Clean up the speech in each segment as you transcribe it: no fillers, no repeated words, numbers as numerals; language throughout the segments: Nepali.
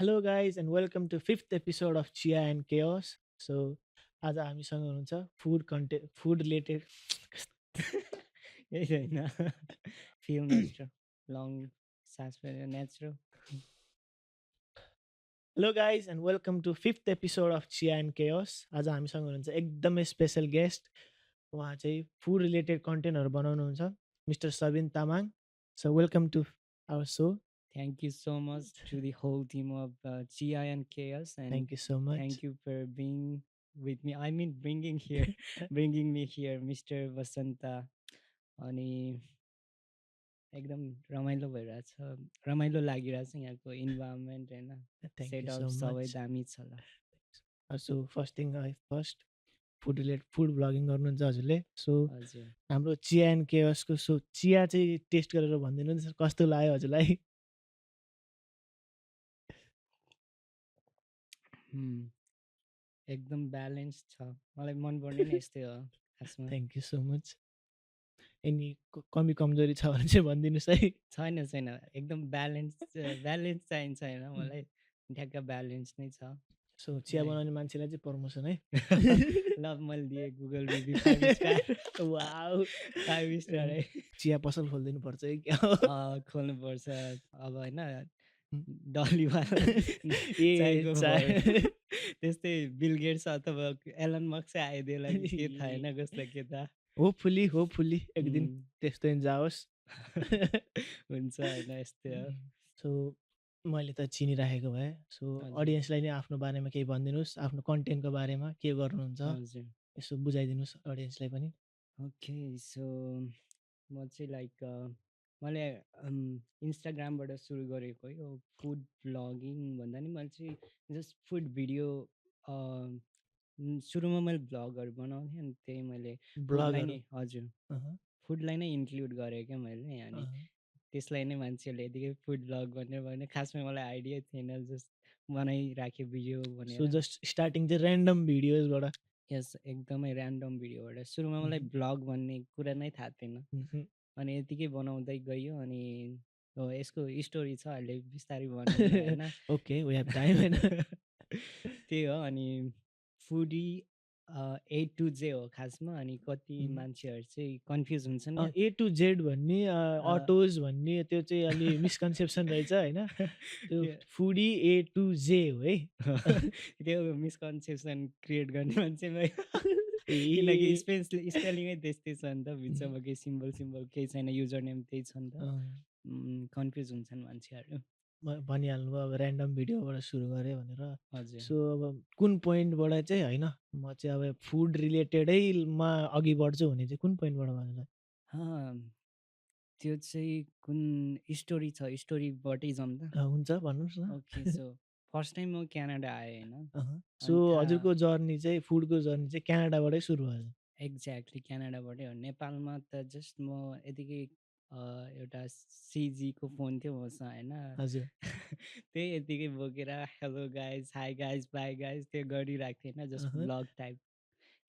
Hello guys and welcome to fifth episode of Chia and Chaos. So आज हामीसँग हुनुहुन्छ फुड रिलेटेड यही होइन फिल नेचुरल लङ सास फेरेर natural hello guys and welcome to fifth episode of Chiya and chaos. आज हामीसँग हुनुहुन्छ एकदमै स्पेसल गेस्ट। उहाँ चाहिँ फुड रिलेटेड कन्टेन्टहरू बनाउनुहुन्छ, mister Sabin Tamang. So welcome to our show. Thank you so much to the whole team of Chiya and chaos and thank you so much. Thank you for being with me I mean bringing me here mister Basanta. अनि एकदम रमाइलो भइरहेछ, रमाइलो लागिरहेछ यहाँको इन्भाइरोमेन्ट होइन, थ्याङ्क यू सेटअप सो सबै मच। दामी छ ल। सो फर्स्ट फुड ब्लगिङ गर्नुहुन्छ हजुरले। सो हजुर हाम्रो चिया एन्ड केयसको सो चिया चाहिँ टेस्ट गरेर भनिदिनु नि कस्तो लाग्यो हजुरलाई। एकदम ब्यालेन्स छ, मलाई मनपर्ने नै यस्तै हो खासमा। Thank you so much. Any कमी कमजोरी छ भने चाहिँ भनिदिनुहोस् है। छैन छैन, एकदम ब्यालेन्स चाहिन्छ होइन मलाई, ठ्याक्क ब्यालेन्स नै छ। सो चिया बनाउने मान्छेलाई चाहिँ प्रमोसन है। ल मैले दिएँ Google review 5 star. Wow 5 star है। चिया पसल खोलिदिनु पर्छ है क्या। खोल्नुपर्छ अब होइन, डलीवाला ए चायको चाय त्यस्तै बिल गेट्स अथवा एलन मस्क आइदिएला कि के थाहा होइन कसलाई के थाहा। होपफुली एक दिन त्यस्तो नि जाओस्। हुन्छ होइन, यस्तै हो। सो मैले त चिनिराखेको भए। सो हजुर अडियन्सलाई नै आफ्नो बारेमा केही भनिदिनुहोस्, आफ्नो कन्टेन्टको बारेमा के गर्नुहुन्छ हजुर यसो बुझाइदिनुहोस् अडियन्सलाई पनि। ओके सो म चाहिँ लाइक मैले इन्स्टाग्रामबाट सुरु गरेको यो फुड भ्लगिङ भन्दा नि मैले चाहिँ जस्ट फुड भिडियो सुरुमा मैले भ्लगहरू बनाउँथेँ अनि त्यही मैले फुडलाई नै, ब्लगहरू। हजुर फुडलाई नै इन्क्लुड गरेँ क्या मैले। अनि त्यसलाई नै मान्छेहरूले यतिकै फुड भ्लग भनेर भने खासमा मलाई आइडिया थिएन, जस्ट बनाइराखेँ भिडियो सो भनेर। जस्ट स्टार्टिङ चाहिँ ऱ्यान्डम भिडियोजबाट। यस एकदमै ऱ्यान्डम भिडियोबाट सुरुमा मलाई भ्लग भन्ने कुरा नै थाहा थिएन। अनि यतिकै बनाउँदै गयो अनि यसको स्टोरी छ अहिले बिस्तारै भनौँ होइन। ओके वी हेभ टाइम होइन। त्यही हो अनि फुडी ए टु जे हो खासमा। अनि कति मान्छेहरू चाहिँ कन्फ्युज हुन्छन् क्या। ए टु जेड भन्ने अटोज भन्ने त्यो चाहिँ अलि मिसकन्सेप्सन रहेछ होइन। त्यो फुडी ए टु जे हो है। त्यो मिसकन्सेप्सन क्रिएट गर्ने मान्छे किनकि स्पेलिङै त्यस्तै छ नि त, बिचमा केही सिम्बल केही छैन, युजर नेम त्यही छ नि त। कन्फ्युज हुन्छन् मान्छेहरू। भनिहाल्नु भयो अब ऱ्यान्डम भिडियोबाट सुरु गरेँ भनेर। हजुर सो अब कुन पोइन्टबाट चाहिँ होइन म चाहिँ अब फुड रिलेटेडैमा अघि बढ्छु भने चाहिँ कुन पोइन्टबाट भन्नु? त्यो चाहिँ कुन स्टोरी छ, स्टोरीबाटै जाउँ त। हुन्छ भन्नुहोस् न। ओके सो फर्स्ट टाइम म क्यानाडा आएँ होइन। सो हजुरको जर्नी चाहिँ फुडको जर्नी चाहिँ क्यानाडाबाटै सुरु भयो? एक्ज्याक्टली क्यानाडाबाटै हो। नेपालमा त जस्ट म यतिकै एउटा सिजीको फोन थियो मसँग होइन। हजुर त्यही यतिकै बोकेर hello guys, hi guys, by guys त्यो गरिरहेको थिएँ होइन, जस्ट ब्लग टाइप।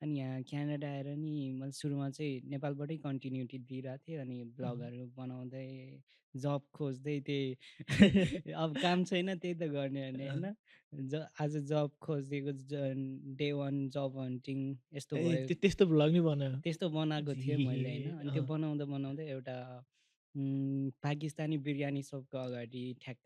अनि यहाँ क्यानाडा आएर नि मैले सुरुमा चाहिँ नेपालबाटै कन्टिन्युटी दिइरहेको थिएँ। अनि ब्लगहरू बनाउँदै जब खोज्दै त्यही अब काम छैन त्यही त गर्ने भने होइन। आज जब खोजिदिएको डे 1 जब हन्टिङ यस्तो भयो। त्यस्तो भ्लग नि बनायो? त्यस्तो बनाएको थिएँ मैले होइन। अनि त्यो बनाउँदा बनाउँदै एउटा पाकिस्तानी बिरयानी सपको अगाडि ठ्याक्क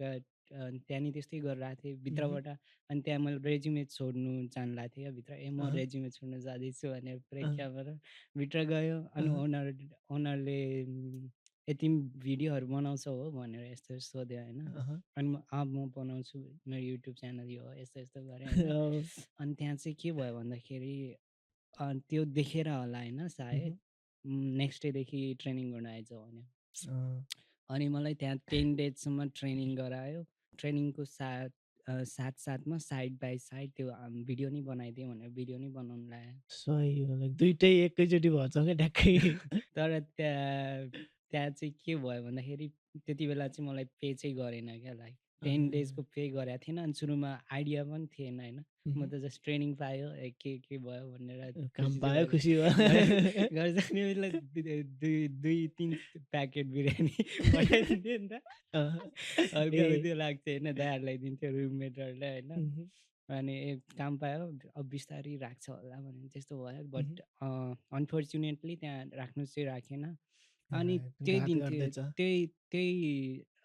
त्यहाँनिर त्यस्तै गरिरहेको थिएँ भित्रबाट। अनि त्यहाँ मैले रेज्युमे छोड्नु जानु लागेको थिएँ क्या भित्र। म रेज्युमे छोड्नु जाँदैछु भनेर प्रेक्षाबाट भित्र गयो। अनि ओनरले यति भिडियोहरू बनाउँछौ हो भनेर यस्तो सोध्यो होइन। अनि म बनाउँछु, मेरो युट्युब च्यानल यो हो, यस्तो यस्तो गरेँ होइन। अनि त्यहाँ चाहिँ के भयो भन्दाखेरि त्यो देखेर होला होइन सायद नेक्स्ट डेदेखि ट्रेनिङ गर्न आइज भन्यो। अनि मलाई त्यहाँ 10 डेजसम्म ट्रेनिङ गरायो। ट्रेनिङको साथमा साइड बाई साइड त्यो भिडियो नै बनाइदिएँ भनेर भिडियो नै बनाउनु लाग्यो। सही हो, लाइक दुइटै एकैचोटि भन्छ क्या ढ्याक्कै। तर त्यहाँ चाहिँ के भयो भन्दाखेरि त्यति बेला चाहिँ मलाई पे चाहिँ गरेन क्या, लाइक 10 डेजको पे गरेको थिएन अनि सुरुमा आइडिया पनि थिएन होइन म त जस्ट ट्रेनिङ पायो के भयो भनेर काम खुसी चाहिँ पायो भएको खुसी भयो घर जाने बेला दुई 3 प्याकेट बिरयानी पठाइदिन्थ्यो नि त हल्का ए त्यो लाग्थ्यो होइन दाहरूलाई दिन्थ्यो रुममेटहरूलाई होइन मह्म, अनि काम पायो अब बिस्तारै राख्छ होला भने त्यस्तो भयो मह्म। बट अनफर्चुनेटली त्यहाँ राख्नु चाहिँ राखेन अनि त्यही घात दिन गर्दैछ त्यही त्यही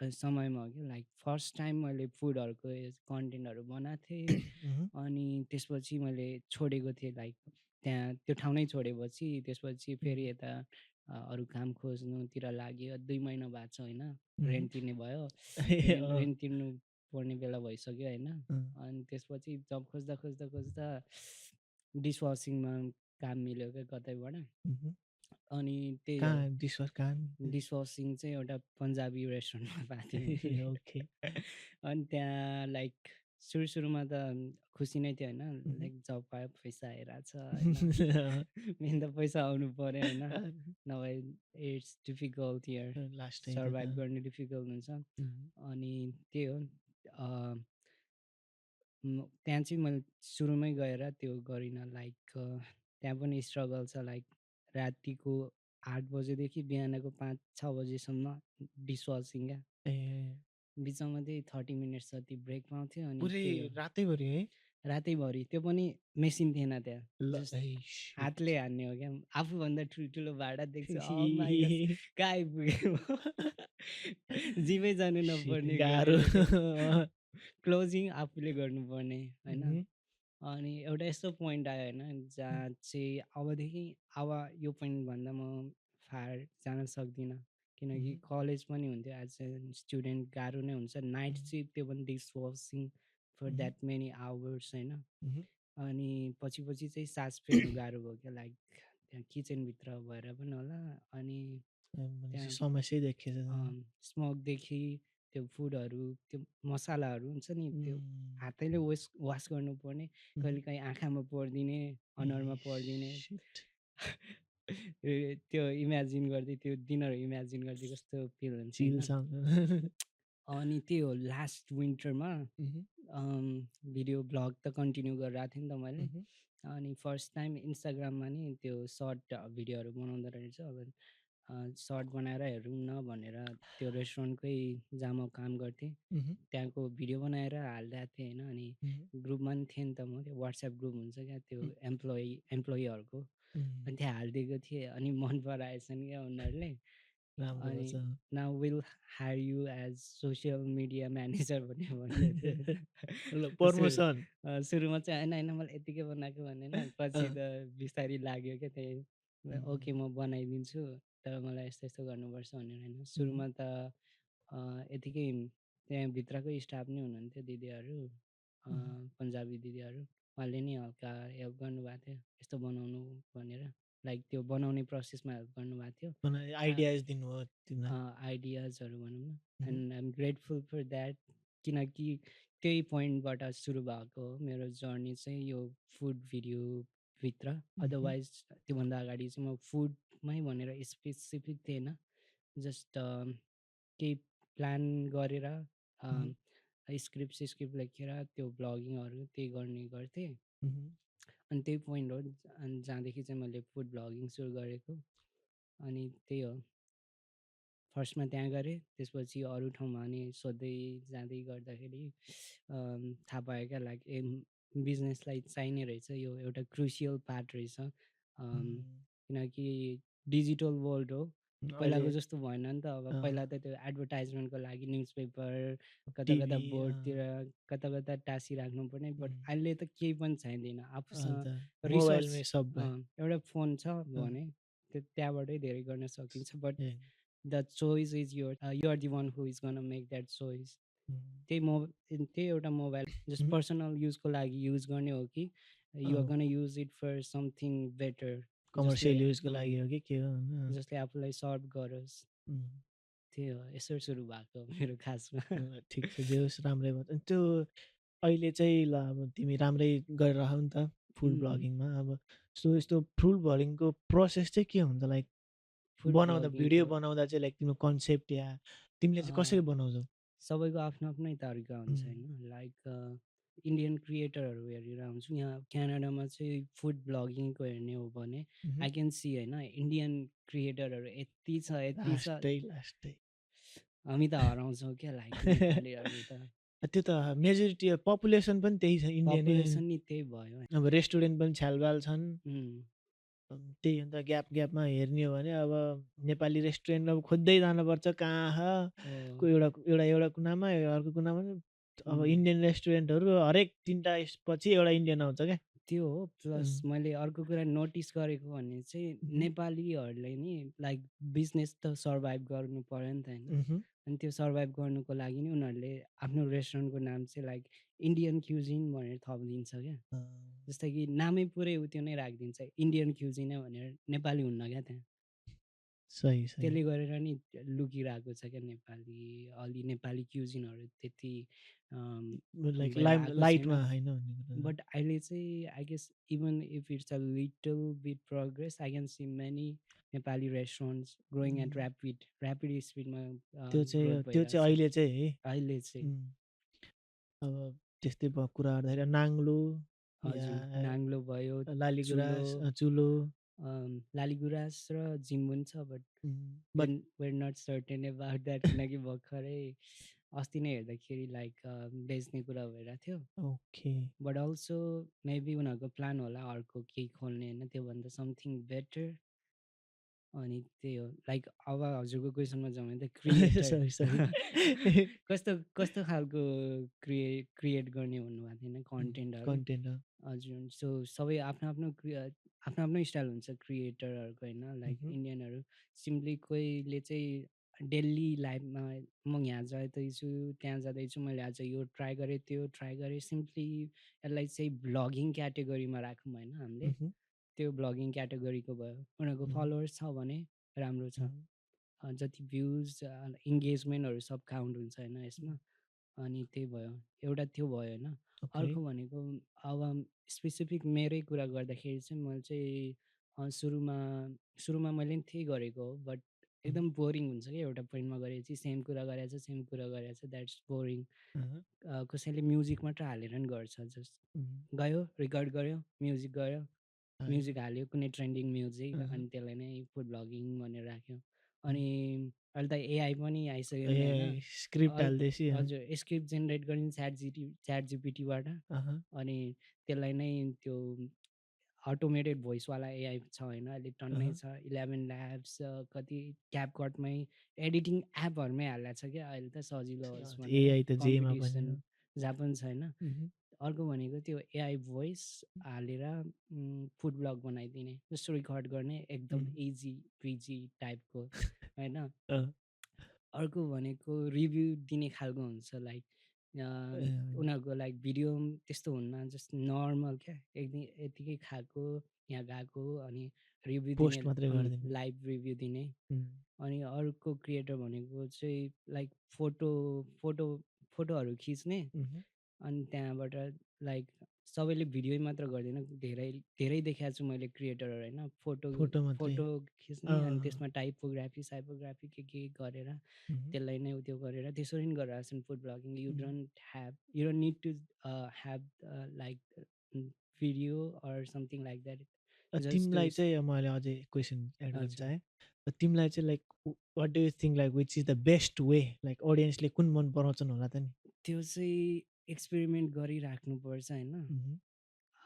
समयमा हो कि लाइक फर्स्ट टाइम मैले फुडहरूको कन्टेन्टहरू बनाएको थिएँ मह्म, अनि त्यसपछि मैले छोडेको थिएँ लाइक त्यहाँ त्यो ठाउँ नै छोडेपछि त्यसपछि फेरि यता अरू काम खोज्नुतिर लाग्यो 2 महिना भएको छ होइन मह्म। रेन्ट तिर्ने भयो अँ, रेन्ट तिर्नु पर्ने बेला भइसक्यो होइन अँ, अनि त्यसपछि जब खोज्दा खोज्दा खोज्दा डिसवासिङमा काम मिल्यो क्या कतैबाट मह्म। अनि त्यही हो कहाँ डिसवास कहाँ डिसवासिङ चाहिँ एउटा पन्जाबी रेस्टुरेन्टमा पाएको थिएँ मैले ओके अनि त्यहाँ लाइक सुरुमा त खुसी नै थियो होइन मह्म। लाइक जब पायो पैसा आइरहेछ होइन मेन त पैसा आउनु पऱ्यो होइन नभए it's difficult here last time survive गर्ने डिफिकल्ट हुन्छ अनि त्यही हो त्यहाँ चाहिँ मैले सुरुमै गएर त्यो गरिनँ लाइक त्यहाँ पनि स्ट्रगल छ लाइक रातिको 8 बजेदेखि बिहानको 5-6 बजेसम्म डिसवासिङ क्या ए बिचमा चाहिँ 30 मिनट्स जति ब्रेक पाउँथ्यो अनि पुरै त्यही हो रातैभरि है रातैभरि त्यो पनि मेसिन थिएन त्यहाँ ल जस्ट है shit. हातले हान्ने हो क्या आफूभन्दा ठुल्ठुलो भाडा देख्छु कहाँ आइपुग्यो जिमै जानु Shit, नपर्ने गाह्रो क्लोजिङ आफूले गर्नुपर्ने होइन मह्म, अनि एउटा यस्तो पोइन्ट आयो होइन जहाँ चाहिँ अबदेखि अब यो पोइन्टभन्दा म फार जान सक्दिनँ किनकि मह्म, कलेज पनि हुन्थ्यो एज ए स्टुडेन्ट गाह्रो नै हुन्छ नाइट मह्म, चाहिँ त्यो पनि dish washing for hmm, that many hours होइन मह्म। अनि पछि चाहिँ सास फेर्नु गाह्रो भयो क्या लाइक त्यहाँ किचनभित्र भएर पनि होला अनि भनेपछि त्यहाँ समस्यै देखिएछ स्मोकदेखि त्यो फुडहरू त्यो मसालाहरू हुन्छ नि त्यो हातैले वास गर्नुपर्ने कहिलेकाहीँ आँखामा परिदिने अनुहारमा परिदिने Shit. त्यो इमेजिन गर्दै त्यो दिनहरू इमेजिन गर्दै कस्तो फिल हुन्छ चिल होइन साउन्ड अनि त्यही हो लास्ट विन्टरमा भिडियो ब्लग त कन्टिन्यू गरिरहेको थिएँ नि त मैले अनि फर्स्ट टाइम इन्स्टाग्राममा नि त्यो सर्ट भिडियोहरू बनाउँदो रहेछ अब सर्ट बनाएर हेरौँ न भनेर त्यो रेस्टुरेन्टकै जहाँ म काम गर्थेँ त्यहाँको भिडियो बनाएर हालिरहेको थिएँ होइन अनि ग्रुपमा नि थिएँ नि त म त्यो वाट्सएप ग्रुप हुन्छ क्या त्यो एम्प्लोइहरूको अनि त्यहाँ हालिदिएको थिएँ अनि मन पराएछन् क्या उनीहरूले राम्रो अनि भएछ now will hire you as social media manager भन्ने भन्दै थियो प्रमोसन सुरुमा चाहिँ होइन मलाई यतिकै बनाएको भनेन पछि त बिस्तारै लाग्यो क्या त्यही ओके म बनाइदिन्छु तर मलाई यस्तो यस्तो गर्नुपर्छ भनेर होइन सुरुमा त यतिकै त्यहाँभित्रकै स्टाफ नै हुनुहुन्थ्यो दिदीहरू पन्जाबी दिदीहरू उहाँले नि हल्का हेल्प गर्नुभएको थियो यस्तो बनाउनु भनेर लाइक त्यो बनाउने प्रोसेसमा हेल्प गर्नुभएको थियो आइडियाज दिनुभयो तिमीलाई आइडियाजहरू भनौँ न and I am grateful for that किनकि त्यही पोइन्टबाट सुरु भएको हो मेरो जर्नी चाहिँ यो फुड भिडियोभित्र अदरवाइज त्योभन्दा अगाडि चाहिँ म फुडमै भनेर स्पेसिफिक थिएन जस्ट केही प्लान गरेर स्क्रिप्ट लेखेर त्यो ब्लगिङहरू त्यही गर्ने गर्थेँ अनि त्यही पोइन्ट हो अनि जहाँदेखि चाहिँ मैले फुड ब्लगिङ सुरु गरेको अनि त्यही हो फर्स्टमा त्यहाँ गरेँ त्यसपछि अरू ठाउँमा अनि सोध्दै जाँदै गर्दाखेरि थाहा पायो क्या लाइक बिजनेसलाई चाहिने रहेछ यो एउटा क्रुसियल पार्ट रहेछ किनकि डिजिटल वर्ल्ड हो पहिलाको जस्तो भएन नि त अब पहिला त त्यो एडभर्टाइजमेन्टको लागि न्युज पेपर कता कता बोर्डतिर कता कता टाँसिराख्नु पर्ने बट अहिले त केही पनि चाहिँदैन आफूसँग रिसोर्स एउटा फोन छ भने त्यहाँबाटै धेरै गर्न सकिन्छ but the choice is yours. You are the one who is gonna make that choice. त्यही एउटा मोबाइल जस्ट पर्सनल युजको लागि युज गर्ने हो कि you are gonna use it for something better commercial युजको लागि हो कि के हो जसले आफूलाई सर्भ गरोस् त्यही हो यसो सुरु भएको मेरो खासमा ठिक छ जे होस् राम्रै भयो त्यो अहिले चाहिँ ल अब तिमी राम्रै गरिरह नि त फुड ब्लगिङमा अब यस्तो फुड ब्लगिङको प्रोसेस चाहिँ के हुन्छ लाइक बनाउँदा भिडियो बनाउँदा चाहिँ लाइक तिम्रो कन्सेप्ट या तिमीले चाहिँ कसरी बनाउँछौ सबैको आफ्नो आफ्नै तरिका हुन्छ उम्, होइन लाइक इन्डियन क्रिएटरहरू हेरेर आउँछु यहाँ क्यानाडामा चाहिँ फुड ब्लगिङको हेर्ने हो भने उहुँ। आई क्यान सी होइन इंडियन क्रिएटरहरू यति छ यति छ लास्टै। हामी त हराउँछौँ क्या लाइक नेपालीहरू त त्यो त मेजोरिटी पपुलेसन पनि त्यही छ इन्डिया नै। पपुलेसन नि त्यही भयो होइन। अब रेस्टुरेन्ट पनि छ्यालबाल छन्। उम्, त्यही हो नि त ग्यापमा हेर्ने हो भने अब नेपाली रेस्टुरेन्ट अब खोज्दै जानुपर्छ कहाँ हो को एउटा एउटा एउटा कुनामा अर्को कुनामा अब उम्, इन्डियन रेस्टुरेन्टहरू हरेक 3टा पछि एउटा इन्डियन आउँछ क्या। त्यो हो प्लस उम्, मैले अर्को कुरा नोटिस गरेको भने चाहिँ उहुँ, नेपालीहरूले नि लाइक बिजनेस त सर्भाइभ गर्नु पऱ्यो नि त होइन। उहुँ, अनि त्यो सर्भाइभ गर्नुको लागि नि उनीहरूले आफ्नो रेस्टुरेन्टको नाम चाहिँ लाइक इन्डियन क्युजिन भनेर थपिदिन्छ क्या। अँ, जस्तै कि नामै पुरै उ त्यो नै राखिदिन्छ इन्डियन क्युजिन भनेर नेपाली हुन्न क्या त्यहाँ। सही सही। त्यसले गरेर नि लुकिरहेको छ क्या नेपाली अलि नेपाली क्युजिनहरू त्यति लाइक भएर आएको छैन। लाइटमा होइन भन्ने कुरा। बट अहिले चाहिँ I guess even if it's a little bit progress I can see many Nepali restaurants growing at um, rapid स्पिडमा त्यो ग्रोथ चाहिँ भइरहेछ अहिले चाहिँ है। अहिले चाहिँ। उम्, अब त्यस्तै कुरा गर्दाखेरि नाङ्लो या हजुर नाङ्लो भयो चुलो लालीगुराँस चुलो। लालीगुराँस र जिम्बुन छ but but we're not certain about that किनकि भर्खरै अस्ति नै हेर्दाखेरि लाइक बेच्ने कुरा भइरहेको थियो। ओके। बट अल्सो मेबी उनीहरूको प्लान होला अर्को केही खोल्ने होइन त्योभन्दा समथिङ बेटर। अनि त्यही हो लाइक अब हजुरको क्वेसनमा जाउँ भने त क्रिएटर सरी सरी। कस्तो कस्तो खालको क्रिएट गर्ने भन्नुभएको थियो होइन कन्टेन्टहरू। कन्टेन्ट हो। हजुर सो सबै आफ्नो आफ्नो आफ्नो आफ्नो स्टाइल हुन्छ क्रिएटरहरूको होइन लाइक उहुँ, इन्डियनहरू सिम्पली कोहीले चाहिँ डेली लाइफमा म यहाँ जाँदैछु त्यहाँ जाँदैछु मैले आज यो ट्राई गरेँ त्यो ट्राई गरेँ सिम्पली यसलाई चाहिँ भ्लगिङ क्याटेगोरीमा राखौँ होइन हामीले। उहुँ, त्यो भ्लगिङ क्याटेगोरीको भयो उनीहरूको उहुँ, फलोवर्स छ भने राम्रो छ। उहुँ, जति भ्युज इङ्गेजमेन्टहरू सब काउन्ट हुन्छ होइन यसमा। अनि त्यही भयो एउटा त्यो भयो होइन। ओके। अर्को भनेको अब स्पेसिफिक मेरै कुरा गर्दाखेरि चाहिँ मैले चाहिँ सुरुमा सुरुमा मैले नि त्यही गरेको हो बट उहुँ, एकदम बोरिङ हुन्छ क्या एउटा पोइन्टमा गरेपछि सेम कुरा गरेछ सेम कुरा गरेछ द्याट्स बोरिङ। अँ, कसैले म्युजिक मात्र हालेर नि गर्छ जस्ट उहुँ, गयो रिकर्ड गऱ्यो म्युजिक गयो है, म्युजिक हाल्यो कुनै ट्रेन्डिङ म्युजिक अँ, अनि त्यसलाई नै फुड भ्लगिङ भनेर राख्यो। उम्, अनि अहिले त एआई पनि आइसक्यो नि होइन। ए स्क्रिप्ट हाल्दैछ। हजुर स्क्रिप्ट जेनेरेट गरिन्छ च्याट जिपिटीबाट। अहँ, अनि त्यसलाई नै त्यो अटोमेटेड भोइसवाला एआई छ होइन अहिले टन्नै अहँ, छ 11 ल्याब्स कति क्यापकटमै एडिटिङ एपहरूमै हालिरहेको छ क्या अहिले त सजिलो होस् भनेर एआई त जेमा पनि कम्पिटिसन हो। जहाँ पनि छैन। उहुँ, अर्को भनेको त्यो एआई भोइस हालेर फुड ब्लग बनाइदिने जस्तो रिकर्ड गर्ने एकदम उहुँ, इजी पिजी टाइपको होइन। अँ, अर्को भनेको रिभ्यू दिने खालको हुन्छ लाइक उनीहरूको लाइक भिडियो त्यस्तो हुन्न जस्ट नर्मल क्या एकदम यतिकै खाएको यहाँ गएको अनि रिभ्यू दिने पोस्ट मात्रै गरिदिने। लाइभ रिभ्यू दिने। उम्, अनि अर्को क्रिएटर भनेको चाहिँ लाइक फोटोहरू खिच्ने उहुँ, अनि त्यहाँबाट लाइक सबैले भिडियो मात्र गर्दैन धेरै धेरै देखाएको छु मैले क्रिएटरहरू होइन फोटो फोटो मात्रै। फोटो खिच्ने अनि अँ, त्यसमा टाइपोग्राफी साइपोग्राफी के गरेर उहुँ, त्यसलाई नै त्यो गरेर त्यसरी नै गरिरहेको छन् फुड ब्लगिङ उहुँ। You don't need to have like video or something like that just to तिमीलाई चाहिँ मैले अझै क्वेसन एड गर्न हजुर चाहेँ। तिमीलाई चाहिँ like what do you think like which is the best way like अडियन्सले कुन मन पराउँछन् होला त नि? त्यो चाहिँ एक्सपेरिमेन्ट गरिराख्नुपर्छ होइन। उहुँ,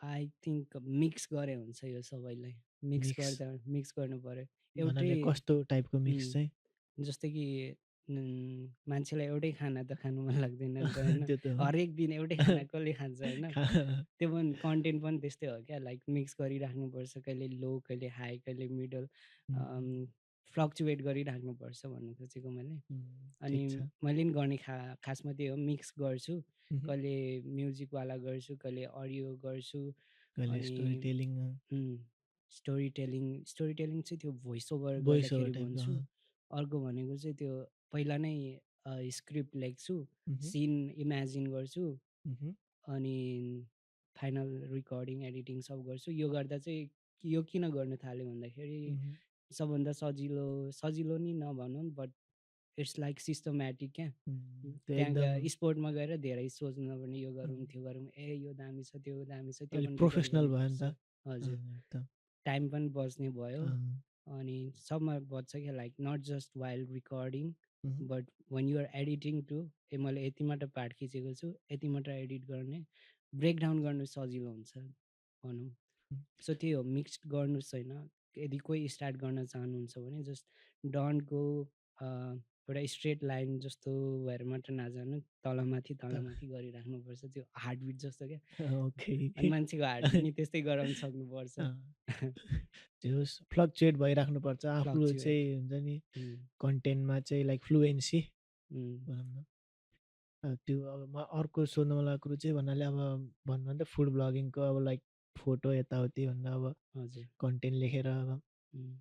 आई थिङ्क मिक्स गरे हुन्छ यो सबैलाई मिक्स मिक्स गर्नु पऱ्यो एउटै भन्नाले कस्तो टाइपको मिक्स चाहिँ? जस्तै कि मान्छेलाई एउटै खाना त खानु मन लाग्दैन नि त होइन। त्यो त हो। हरेक दिन एउटै खाना कसले खान्छ होइन। खा त्यो पनि कन्टेन्ट पनि त्यस्तै हो क्या लाइक मिक्स गरिराख्नुपर्छ कहिले लो कहिले हाई कहिले मिडल उम्, फ्लक्चुएट गरिराख्नुपर्छ भन्नु खोजेको मैले। अनि ठिक छ। मैले नि गर्ने खासमा त्यही हो मिक्स गर्छु उहुँ, कहिले म्युजिकवाला गर्छु कहिले अडियो गर्छु। कहिले अनि स्टोरी टेलिङ स्टोरी टेलिङ चाहिँ त्यो भोइस ओभर भोइस ओभर गर्दाखेरि टाइपको भन्छु। अर्को भनेको चाहिँ त्यो पहिला नै स्क्रिप्ट लेख्छु उहुँ, सिन इमेजिन गर्छु उहुँ, अनि फाइनल रिकर्डिङ एडिटिङ सब गर्छु। यो गर्दा चाहिँ यो किन गर्न थाल्यो भन्दाखेरि उहुँ, सबभन्दा सजिलो सजिलो नि नभनौँ बट इट्स लाइक सिस्टमेटिक क्या। त्यो त्यहाँ एकदम स्पोर्टमा गएर धेरै सोच्नु नपर्ने, यो अँ, गरौँ त्यो गरौँ, ए यो दामी छ त्यो दामी छ, त्यो अलिक पनि रिकर्ड प्रोफेसनल भयो नि गर्नुपर्छ। त। हजुर, एकदम टाइम पनि बच्ने भयो। अँ, अनि सबमा बच्छ क्या, like not just while recording उहुँ, but when you're editing to, ए मैले यति मात्र पार्ट खिचेको छु, यति मात्र एडिट गर्ने, ब्रेकडाउन गर्नु सजिलो हुन्छ भनौँ। हुँ, सो त्यही हो, मिक्स्ड गर्नुहोस् होइन। यदि कोही स्टार्ट गर्न चाहनुहुन्छ भने जस्ट डोन्ट गो एउटा स्ट्रेट लाइन जस्तो भएर मात्र नजानु, तलमाथि त तलमाथि गरिराख्नुपर्छ, त्यो हार्टबिट जस्तो क्या। अनि ओके। मान्छेको हार्टबिट नि त्यस्तै गराउन सक्नुपर्छ। अँ, त्यो फ्लक्चुएट भइराख्नुपर्छ आफू फ्लक्चुएट। चाहिँ हुन्छ नि कन्टेन्टमा चाहिँ लाइक फ्लुएन्सी भनौँ न। त्यो अब म अर्को सोध्नु मन लागेको कुरो चाहिँ भन्नाले अब भन्नु भने त फुड ब्लगिङको अब लाइक फोटो यताउति भन्दा अब हजुर। कन्टेन्ट लेखेर अब उम्,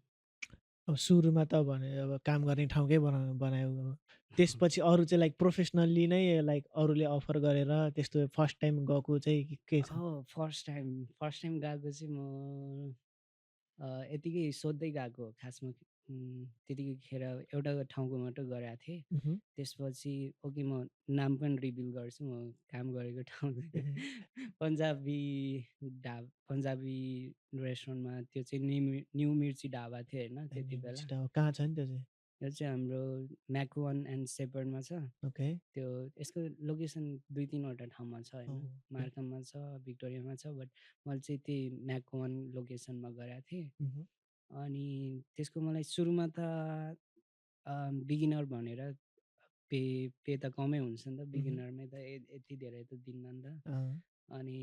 अब सुरुमा त भने अब काम गर्ने ठाउँकै बनायो अब त्यसपछि अरू चाहिँ लाइक प्रोफेसनल्ली नै लाइक अरूले अफर गरेर त्यस्तो फर्स्ट टाइम गएको चाहिँ के छ? फर्स्ट टाइम गएको चाहिँ म यतिकै सोध्दै गएको हो खासमा। त्यतिखेर एउटा ठाउँको मात्र गएको थिएँ। उहुँ। त्यसपछि ओके, म नाम पनि रिभिल गर्छु, म काम गरेको ठाउँ चाहिँ पन्जाबी पन्जाबी रेस्टुरेन्टमा, त्यो चाहिँ न्यु मिर्ची ढाबा थियो होइन त्यति बेला। कहाँ छ नि त्यो चाहिँ? यो चाहिँ हाम्रो म्याकवान एन्ड सेपर्डमा छ। ओके। त्यो यसको लोकेसन 2-3 वटा ठाउँमा छ होइन। ओके। मार्काममा छ, भिक्टोरियामा छ, बट मैले चाहिँ त्यही म्याकवान लोकेसनमा गएको थिएँ। उहुँ, अनि त्यसको मलाई सुरुमा त बिगिनर भनेर पे पे त कमै हुन्छ नि त, उहुँ, बिगिनरमै त यति धेरै त दिन्न नि त। अँ, अनि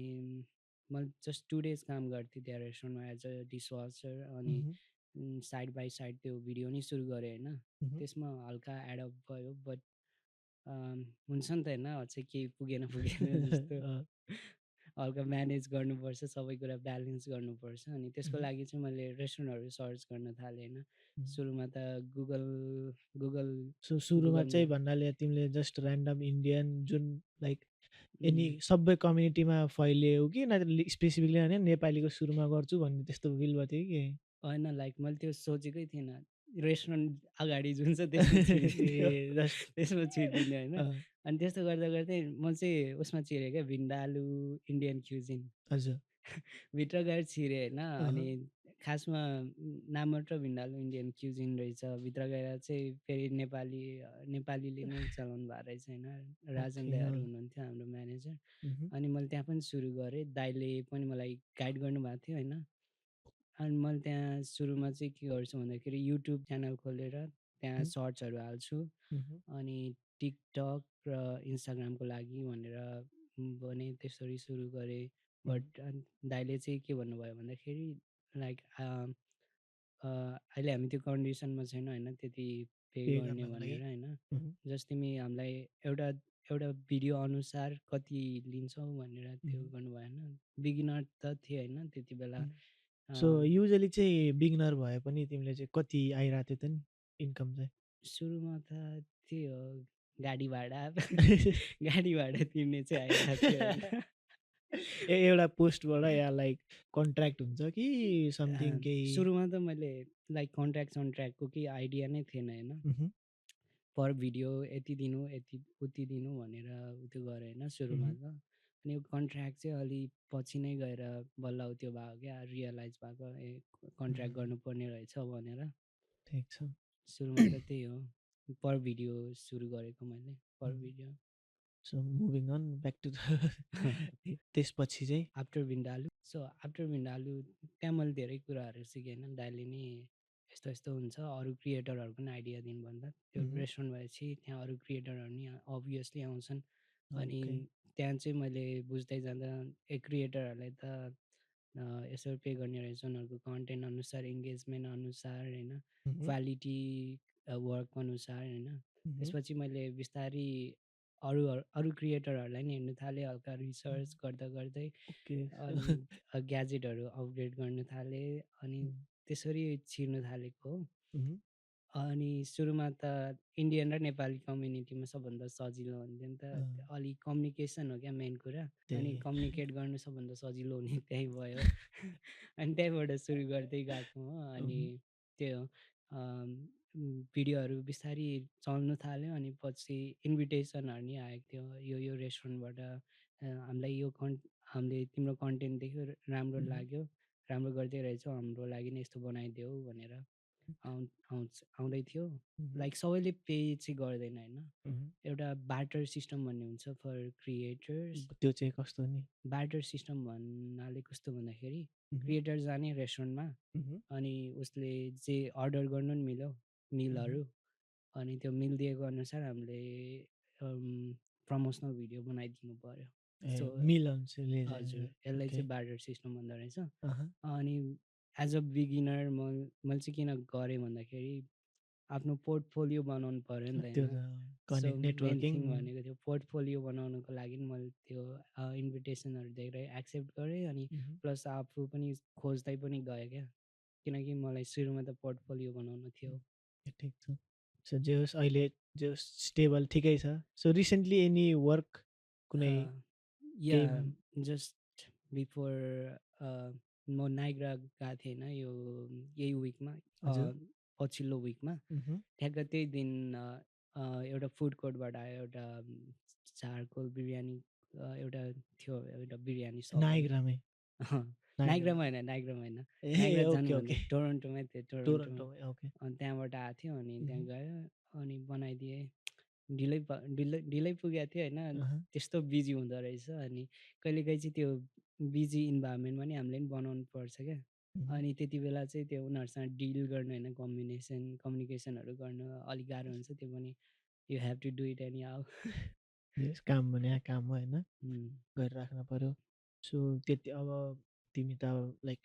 मैले जस्ट 2 डेज काम गर्थेँ त्यहाँ रेस्टुरेन्टमा एज अ डिसवासर। अनि उहुँ, साइड बाई साइड त्यो भिडियो नि सुरु गरेँ होइन। उहुँ। त्यसमा हल्का एडअप भयो, बट हुन्छ नि त होइन, अझै केही पुगेन पुगेन जस्तो। अँ, हल्का म्यानेज गर्नुपर्छ, सबै कुरा ब्यालेन्स गर्नुपर्छ। अनि त्यसको उहुँ, लागि चाहिँ मैले रेस्टुरेन्टहरू सर्च गर्न थालेँ होइन। उहुँ। सुरुमा त गुगल गुगल सुरुमा गुगलमा चाहिँ भन्नाले तिमीले जस्ट ऱ्यान्डम इन्डियन जुन लाइक एनी उम्, सबै कम्युनिटीमा फैलियो हो कि नत्र स्पेसिफिकली भने नेपालीको सुरुमा गर्छु भन्ने त्यस्तो फिल भएको थियो कि? होइन, लाइक मैले त्यो सोचेकै थिएन। रेस्टुरेन्ट अगाडि जुन छ त्यसमा छिरिदिने हो, ए जस्ट त्यसमा छिरिदिने होइन। अँ, अनि त्यस्तो गर्दा गर्दै म चाहिँ उसमा छिरेँ क्या, भिन्डालु इन्डियन क्युजिन। हजुर। भित्र गएर छिरेँ होइन। अनि अहँ, खासमा नाम मात्र भिन्डालु इन्डियन क्युजिन रहेछ। भित्र गएर चाहिँ फेरि नेपालीले नै चलाउनु भएको रहेछ होइन। राजन ओके दाइहरू अँ, हुनुहुन्थ्यो हाम्रो म्यानेजर। उहुँ, अनि मैले त्यहाँ पनि सुरु गरेँ। दाइले पनि मलाई गाइड गर्नुभएको थियो होइन। अनि मैले त्यहाँ सुरुमा चाहिँ के गर्छु भन्दाखेरि युट्युब च्यानल खोलेर त्यहाँ उहुँ, सर्ट्सहरू हाल्छु। उहुँ, अनि टिकटक र इन्स्टाग्रामको लागि भनेर भने त्यसरी सुरु गरेँ। उहुँ। बट दाइले चाहिँ के भन्नुभयो भन्दाखेरि लाइक अहिले हामी त्यो कन्डिसनमा छैन होइन, त्यति पे पे गर्ने गर्नको लागि। भनेर होइन। उहुँ, जस्ट तिमी हामीलाई एउटा एउटा भिडियो अनुसार कति लिन्छौ भनेर त्यो उहुँ, गर्नुभयो होइन। बिगिनर त थिएँ होइन त्यति बेला। उहुँ। अ, सो युजुअली चाहिँ बिगिनर भए पनि तिमीले चाहिँ कति आइरहेको थियो त नि इन्कम चाहिँ? सुरुमा त त्यही हो, गाडी भाडा गाडी भाडा तिर्ने चाहिँ आइरहेको थियो होइन। एउटा पोस्टबाट या लाइक कन्ट्र्याक्ट हुन्छ कि समथिङ केही? सुरुमा त मैले लाइक कन्ट्र्याक्ट सन्ट्र्याक्टको केही आइडिया नै थिएन होइन। उहुँ, पर भिडियो यति दिनु, यति उति दिनु भनेर त्यो गरेँ होइन सुरुमा उहुँ, त। अनि यो कन्ट्र्याक्ट चाहिँ अलि पछि नै गएर बल्ल त्यो भयो क्या, रियलाइज भएको, ए कन्ट्र्याक्ट उहुँ, गर्नुपर्ने रहेछ भनेर। ठिक छ। सुरुमा त त्यही हो, पर भिडियो सुरु गरेको मैले, पर उहुँ, video. So moving on back to the त्यसपछि चाहिँ? After vindaloo. So after vindaloo त्यहाँ मैले धेरै कुराहरू सिकेँ होइन। दाइले नि यस्तो यस्तो हुन्छ, अरू क्रिएटरहरूको पनि आइडिया दिनुभन्दा त्यो उहुँ, रेस्टुरेन्ट भएपछि त्यहाँ अरू क्रिएटरहरू नि अभियसली आउँछन्। अनि ओके। त्यहाँ चाहिँ मैले बुझ्दै जाँदा ए क्रिएटरहरूलाई त यसो पे गर्ने रहेछ उनीहरूको कन्टेन्ट अनुसार, इङ्गेजमेन्ट अनुसार होइन, उहुँ, क्वालिटी वर्क अनुसार होइन। उहुँ, त्यसपछि मैले बिस्तारै अरू अरू क्रिएटरहरूलाई नि हेर्नु थालेँ, हल्का उहुँ, रिसर्च गर्दा गर्दै। ओके। अनि ग्याजेटहरू अपग्रेड गर्न थालेँ। अनि उहुँ, त्यसरी छिर्नु थालेको हो। उहुँ, अनि सुरुमा त इन्डियन र नेपाली कम्युनिटीमा सबभन्दा सजिलो हुन्थ्यो नि अँ, त। अलिक कम्युनिकेसन हो क्या मेन कुरा। अनि त्यही। कम्युनिकेट गर्नु सबभन्दा सजिलो हुने त्यही भयो। अनि त्यहीँबाट सुरु गर्दै गएको हो। अनि उहुँ, त्यो हो, भिडियोहरू बिस्तारै चल्नु थाल्यो अनि पछि इन्भिटेसनहरू नि आएको थियो यो रेस्टुरेन्टबाट हामीलाई हामीले तिम्रो कन्टेन्ट देख्यो राम्रो Mhm. लाग्यो राम्रो गर्दै रहेछौ हाम्रो लागि नि यस्तो बनाइदेऊ भनेर आउँदै थियो Mhm. लाइक सबैले पे चाहिँ गर्दैन होइन Mhm. एउटा बार्टर सिस्टम भन्ने हुन्छ फर क्रिएटर्स त्यो चाहिँ कस्तो नि? बार्टर सिस्टम भन्नाले कस्तो भन्दाखेरि Mhm. क्रिएटर जाने रेस्टुरेन्टमा Mhm. अनि उसले जे अर्डर गर्नु नि मिल्यो Mhm. मिलहरू अनि त्यो मिल दिएको अनुसार हामीले प्रमोसनल भिडियो बनाइदिनु पऱ्यो ए सो मिलन्सले हजुर चाहिँ यसलाई ओके। चाहिँ बार्टर सिस्टम भन्दो रहेछ अहँ। अनि एज अ बिगिनर मैले चाहिँ किन गरेँ भन्दाखेरि आफ्नो पोर्टफोलियो बनाउनु पऱ्यो नि त त्यो होइन त so connect main networking thing भनेको त्यो पोर्टफोलियो बनाउनुको लागि मैले त्यो इन्भिटेसनहरू दिएर एक्सेप्ट गरेँ अनि Mhm. प्लस आफू पनि खोज्दै पनि गएँ क्या किनकि मलाई सुरुमा त पोर्टफोलियो बनाउनु थियो ठिक छ। सो जे होस् अहिले जे होस् स्टेबल ठिकै छ। सो रिसेन्टली एनी वर्क कुनै या केही जस्ट बिफोर म नाइग्रा गएको थिएँ होइन यो यही विकमा हजुर? पछिल्लो विकमा Mhm. ठ्याक्क त्यही दिन एउटा फुड कोर्टबाट आयो एउटा चारकोल बिरयानी एउटा थियो एउटा बिरयानी सप होइन नायग्रामै? नायग्रामै। नाइग्रामा होइन नाइग्रामा होइन नाइग्रा ए ओके, जानुभन्दा ओके। टोरन्टोमै थियो टोरन्टोमा टोरन्टोमै ओके। त्यहाँबाट आएको थियो अनि त्यहाँ Mhm. गयो अनि बनाइदिएँ ढिलै पुगेको थियो होइन अहँ। त्यस्तो बिजी हुँदो रहेछ अनि कहिलेकाहीँ चाहिँ त्यो बिजी इन्भाइरोमेन्टमा नि हामीले पनि बनाउनु पर्छ क्या Mhm. अनि त्यति बेला चाहिँ त्यो उनीहरूसँग डिल गर्नु होइन कम्युनिकेसनहरू गर्नु अलिक गाह्रो हुन्छ त्यो पनि you have to do it anyhow यस काम भने काम हो होइन? गरिराख्नु पर्यो। सो त्यति अब तिमी त अब लाइक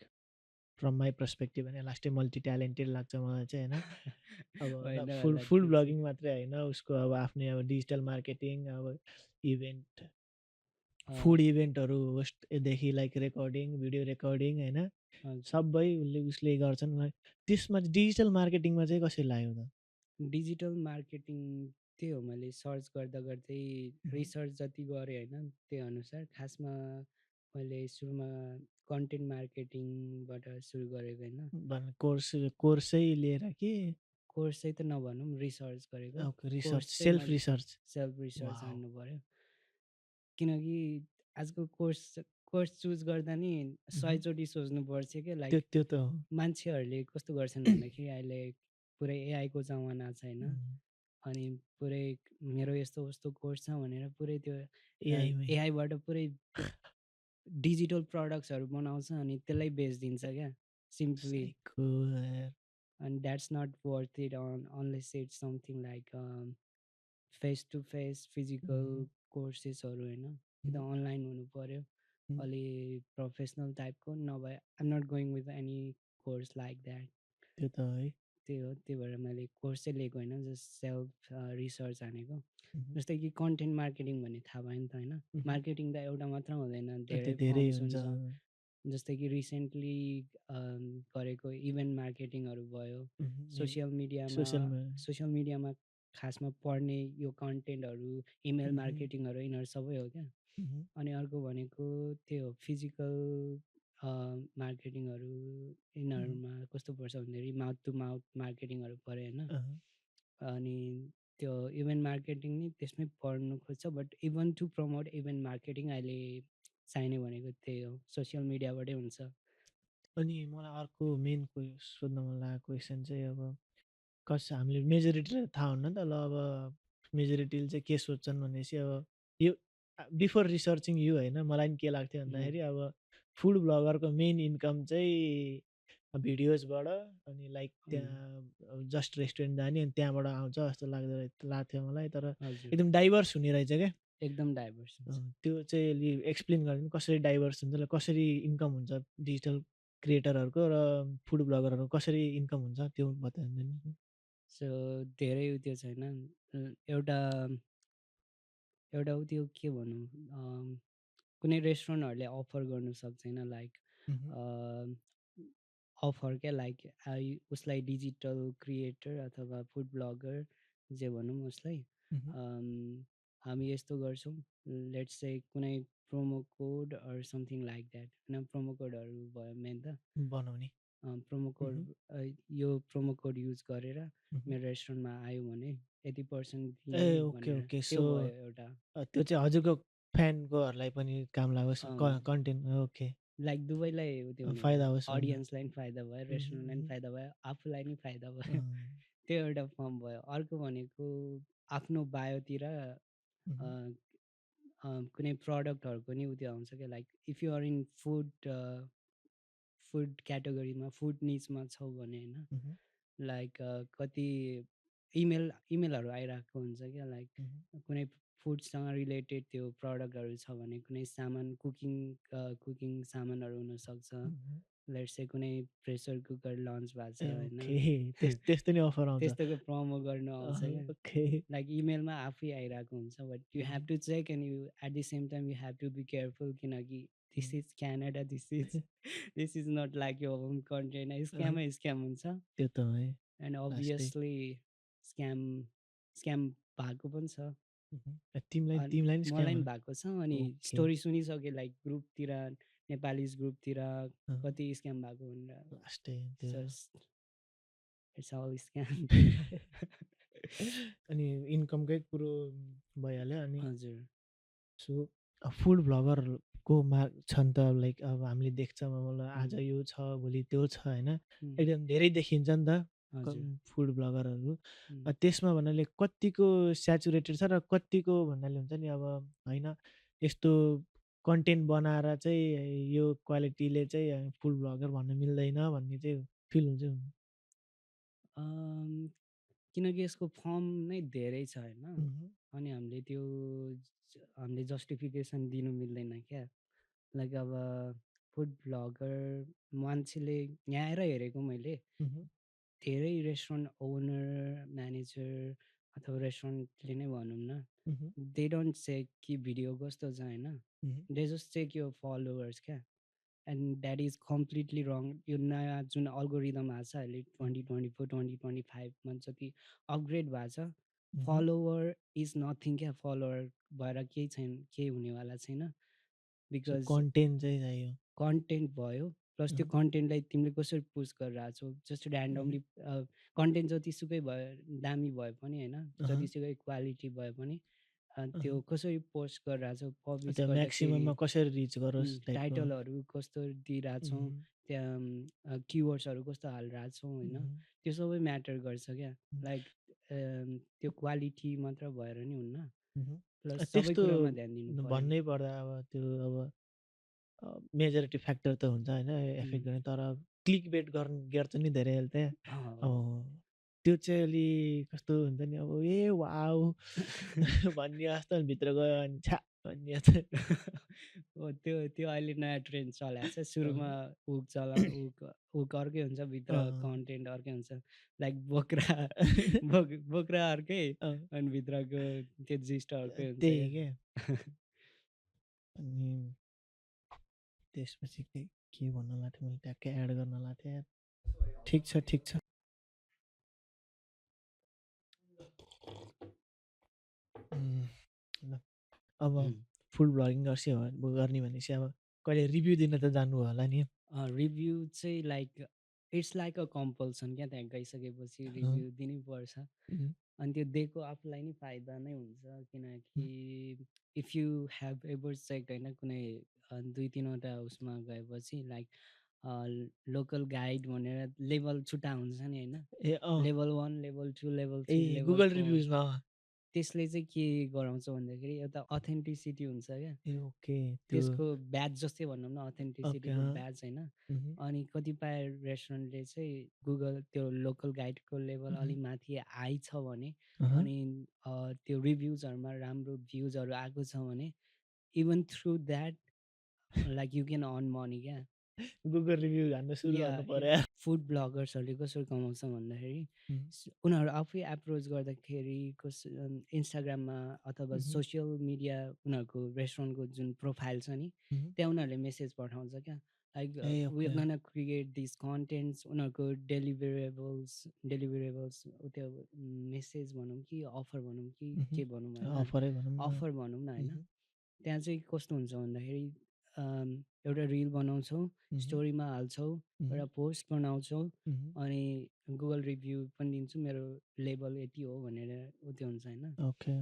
फ्रम माई पर्सपेक्टिभ भने लास्टै मल्टी ट्यालेन्टेड लाग्छ मलाई चाहिँ होइन? अब न होइन फुड होला फुड त्यो चाहिँ ब्लगिङ मात्रै होइन उसको अब आफ्नै अब डिजिटल मार्केटिङ अब इभेन्ट फुड इभेन्टहरू होस्टदेखि लाइक रेकर्डिङ, भिडियो रेकर्डिङ होइन? हजुर सबै उसले गर्छन्। त्यसमा चाहिँ डिजिटल मार्केटिङमा चाहिँ कसरी लाग्यो त? डिजिटल मार्केटिङ त्यही हो मैले सर्च गर्दा गर्दै Mhm. रिसर्च जति गरेँ होइन त्यही अनुसार खासमा मैले सुरुमा कन्टेन्ट मार्केटिङबाट सुरु गरेको होइन कोर्सै लिएर कि कोर्स चाहिँ त नभनौँ रिसर्च गरेको ओके रिसर्च कोर्स चाहिँ सेल्फ मैले रिसर्च? Self research wow! जान्नु पऱ्यो किनकि आजकल कोर्स कोर्स चुज गर्दा नि Mhm. सयचोटि सोच्नु पर्छ क्या त्यो लाइक त्यो त हो। मान्छेहरूले कस्तो गर्छन् भन्दाखेरि अहिले पुरै एआईको जमाना छ होइन अनि पुरै मेरो यस्तो उस्तो कोर्स छ भनेर पुरै त्यो एआईमै एआईबाट पुरै डिजिटल प्रडक्ट्सहरू बनाउँछ अनि त्यसलाई बेचिदिन्छ क्या सिम्पली साइको यार। and that's not worth it on unless it's something like face to face physical Mhm. कोर्सेसहरू होइन कि त Mhm. अनलाइन हुनु पऱ्यो Mhm. अलि प्रोफेसनल टाइपको नभए I'm not going with any course like that त्यो त है। त्यही हो त्यही भएर मैले कोर्स चाहिँ लिएको होइन जस्ट सेल्फ रिसर्च हानेको Mhm. जस्तै कि कन्टेन्ट मार्केटिङ भन्ने थाहा भयो नि त होइन Mhm. मार्केटिङ त एउटा मात्र हुँदैन त्यो धेरै धेरै फर्म्स हुन्छ। हुन्छ जस्तै कि रिसेन्टली गरेको इभेन्ट मार्केटिङहरू भयो Mhm. सोसियल मिडियामा सोसियलमा सोसियल मिडियामा खासमा पढ्ने यो कन्टेन्टहरू इमेल Mhm. मार्केटिङहरू यिनीहरू सबै हो क्या Mhm. अनि अर्को भनेको त्यो हो फिजिकल मार्केटिङहरू Mhm. यिनीहरूमा कस्तो पर्छ भन्दाखेरि माउथ टु माउथ मार्केटिङहरू पऱ्यो होइन अहँ। अनि त्यो इभेन्ट मार्केटिङ नि त्यसमै पढ्नु खोज्छ but even to promote event marketing अहिले चाहिने भनेको त्यही हो सोसियल मिडियाबाटै हुन्छ अनि मलाई अर्को मेन सोध्न मन लागेको क्वेसन चाहिँ अब हामीले मेजोरिटीलाई थाहा हुन्न नि त ल अब मेजोरिटीले चाहिँ के सोध्छन् भनेपछि अब यो बिफोर रिसर्चिङ यु होइन मलाई पनि के लाग्थ्यो उम्, भन्दाखेरि अब फुड ब्लगरको मेन इन्कम चाहिँ भिडियोजबाट अनि लाइक उम्, त्यहाँ जस्ट रेस्टुरेन्ट जाने अनि त्यहाँबाट आउँछ जस्तो लाग्थ्यो मलाई तर हजुर एकदम डाइभर्स हुने रहेछ क्या एकदम डाइभर्स हुन्छ त्यो चाहिँ अलि एक्सप्लेन गरिदिनु कसरी डाइभर्स हुन्छ कसरी इन्कम हुन्छ डिजिटल क्रिएटरहरूको र फुड ब्लगरहरूको कसरी इन्कम हुन्छ त्यो बताइदिनु। सो धेरै त्यो छैन एउटा एउटा त्यो के भनौँ कुनै रेस्टुरेन्टहरूले अफर गर्नु सक्दैन लाइक मह्म, अफर क्या लाइक उसलाई डिजिटल क्रिएटर अथवा फुड ब्लगर जे भनौँ उसलाई मह्म, अम, हामी यस्तो गर्छौँ लेट्स चाहिँ कुनै promo code or something like that होइन प्रोमो कोडहरू भयो मेन त बनाउने प्रोमो कोड Mhm. यो प्रोमो कोड युज गरेर Mhm. मेरो रेस्टुरेन्टमा आयो भने यति पर्सेन्ट ए दिने ओके भनेर ओके त्यो सो भयो एउटा। त्यो चाहिँ हजुरको फ्यानकोहरूलाई पनि काम लागोस् कन्टेन्ट ओके लाइक दुवैलाई त्यो हुने भयो, फाइदा होस् भनेर अडियन्सलाई पनि फाइदा भयो, रेस्टुरेन्टलाई पनि Mhm. फाइदा भयो, आफूलाई पनि फाइदा भयो। अँ, त्यो एउटा फर्म भयो। अर्को भनेको आफ्नो बायोतिर Mhm. कुनै प्रडक्टहरूको नि उत्यो आउँछ क्या, like if you are in food क्याटेगोरीमा फुड निचमा छौ भने होइन, Mhm. लाइक कति इमेलहरू आइरहेको हुन्छ क्या, लाइक Mhm. कुनै फुडसँग रिलेटेड त्यो प्रडक्टहरू छ भने कुनै सामान कुकिङ सामानहरू हुनसक्छ। Mhm. लेट्स से कुनै प्रेसर कुकर लन्च भएको छ ए होइन। ओके त्यस्तो नि अफर आउँछ त्यस्तोको प्रमो गर्नु आउँछ क्या। ओके लाइक इमेलमा आफै आइरहेको हुन्छ, but you have Mhm. To check and you at the same time you have to be careful, किनकि this Mhm. Is Canada, this is not like यो होम कन्ट्री होइन। अँ, स्क्यामै स्क्याम हुन्छ त्यो त है एन्ड लास्टै अभियसली स्क्याम स्क्याम भएको पनि छ। तिमीलाई अन तिमीलाई नि स्क्याम मलाई पनि भएको छ, अनि ओके स्टोरी सुनिसकेँ लाइक ग्रुपतिर, नेपालिज ग्रुपतिर अँ, कति स्क्याम भएको भनेर। लास्टै त्यो जस्ट इट्स अल स्क्याम। अनि इन्कमकै कुरो भइहाल्यो अनि हजुर। सो फुड भ्लगरको छ नि त लाइक अब हामीले देख्छौँ अब आज हुँ, यो छ भोलि त्यो छ होइन हुँ, एकदम धेरै देखिन्छ नि त हजुर। फुड भ्लगरहरू हुँ। त्यसमा भन्नाले कतिको स्याचुरेटेड छ र कतिको भन्नाले हुन्छ नि अब होइन यस्तो कन्टेन्ट बनाएर चाहिँ यो क्वालिटीले चाहिँ फुड भ्लगर भन्न मिल्दैन भन्ने चाहिँ फिल हुन्छ नि। अम, किनकि यसको फर्म नै धेरै छ होइन, मह्म, अनि हामीले जस्टिफिकेसन दिनु मिल्दैन क्या। लाइक अब फुड भ्लगर मान्छेले यहाँ आएर हेरेको मैले मह्म, धेरै रेस्टुरेन्ट ओनर, म्यानेजर अथवा रेस्टुरेन्टले नै भनौँ न, मह्म, दे डोन्ट चेक कि भिडियो कस्तो छ होइन, मह्म, दे जस्ट चेक यो फलोवर्स क्या। एन्ड द्याट इज कम्प्लिटली रङ। यो नयाँ जुन अल्गोरिदम आएको छ अहिले 2024 2025मा जति अपग्रेड भएको छ, मह्म। फलोवर इज नथिङ क्या। फलोवर भएर केही छैन, केही हुनेवाला छैन। सो बिकज कन्टेन्ट चाहिँ चाहियो कन्टेन्ट भयो, प्लस त्यो मह्म, कन्टेन्टलाई तिमीले कसरी पुस्ट गरिरहेको छौ। जस्ट मह्म, ऱ्यान्डमली कन्टेन्ट जतिसुकै दामी भए पनि होइन, अहँ। जतिसुकै क्वालिटी भए पनि त्यो अहँ। कसरी पोस्ट गरिरहेछौ, पब्लिस त्यो गर्दाखेरि म्याक्सिमममा कसरी रिच गरोस् टाइपको टाइटलहरू कस्तो दिइरहेछौँ, मह्म, त्यहाँ किवर्ड्सहरू कस्तो हालिरहेछौँ होइन, मह्म, त्यो सबै म्याटर गर्छ क्या। मह्म, लाइक त्यो क्वालिटी मात्र भएर नि हुन्न, मह्म। प्लस सबै त्यस्तो कुरामा ध्यान दिनु पऱ्यो। भन्नै पर्दा अब त्यो अब मेजोरिटी फ्याक्टर त हुन्छ होइन उम्, एफेक्ट गर्ने तर क्लिक बेट गर्छ नि धेरैले त्यहाँ हो। अब त्यो चाहिँ अलि कस्तो हुन्छ नि अब ए वाउ भन्ने जस्तो भित्र गयो अनि छ्या भन्ने जस्तो हो, त्यो त्यो अहिले नयाँ ट्रेन्ड चलाएको छ। सुरुमा अँ, हुक हुक हुक अर्कै हुन्छ, भित्र अँ, कन्टेन्ट अर्कै हुन्छ। लाइक बोक्रा बोक्रा अर्कै, अँ, अनि भित्रको त्यो जिस्ट अर्कै हुन्छ त्यही क्या क्या। अनि त्यसपछि के भन्न लाथेँ मैले ट्याक्कै एड गर्न लाथेँ ठिक छ ठिक छ ल अब फुड भ्लगिङ गर्ने भनेपछि अब कहिले रिभ्यू दिन त जानु होला नि रिभ्यू चाहिँ like it's like a compulsion क्या, त्यहाँ गइसकेपछि अँ, रिभ्यू दिनैपर्छ। उम्, अनि त्यो दिएको आफूलाई नि फाइदा नै हुन्छ, उम्, किनकि if you have ever check होइन, कुनै 2-3वटा उसमा गएपछि लाइक लोकल गाइड भनेर लेभल छुट्टा हुन्छ नि होइन, ए अँ लेभल 1, लेभल 2, लेभल ए 3, लेभल गुगल 4। रिभ्युजमा त्यसले चाहिँ के गराउँछ भन्दाखेरि एउटा अथेन्टिसिटी हुन्छ क्या। ए ओके त्यो त्यसको ब्याज जस्तै भनौँ न, ओके अथेन्टिसिटीको ब्याज होइन। उम्, अनि कतिपय रेस्टुरेन्टले चाहिँ गुगल त्यो लोकल गाइडको लेभल उम्, अलिक माथि हाई छ भने, अहँ, अनि त्यो रिभ्युजहरूमा राम्रो भ्युजहरू आएको छ भने, even through that like you can earn money क्या। गुगल रिभ्यू हान्न सुरु या गर्नु या पर्यो फुड ब्लगर्सहरूले कसरी कमाउँछ भन्दाखेरि, उम्, उनीहरू आफै एप्रोच गर्दाखेरि इन्स्टाग्राममा अथवा उम्, सोसियल मिडिया उनीहरूको रेस्टुरेन्टको जुन प्रोफाइल छ नि, उम्, त्यहाँ उनीहरूले मेसेज पठाउँछ क्या। Like uh we are okay gonna create this contents, उनीहरूको डेलिभरेबल्स त्यो मेसेज भनौँ कि अफर भनौँ कि उम्, के भनौँ होइन, अफरै भनौँ न अफर भनौँ न होइन। उम्, त्यहाँ चाहिँ कस्तो हुन्छ भन्दाखेरि एउटा रिल बनाउँछौँ, मह्म, स्टोरीमा हाल्छौँ, मह्म, एउटा पोस्ट बनाउँछौँ मह्म। अनि गुगल रिभ्यू पनि दिन्छु मेरो लेभल यति हो भनेर उ त्यो हुन्छ होइन। ओके।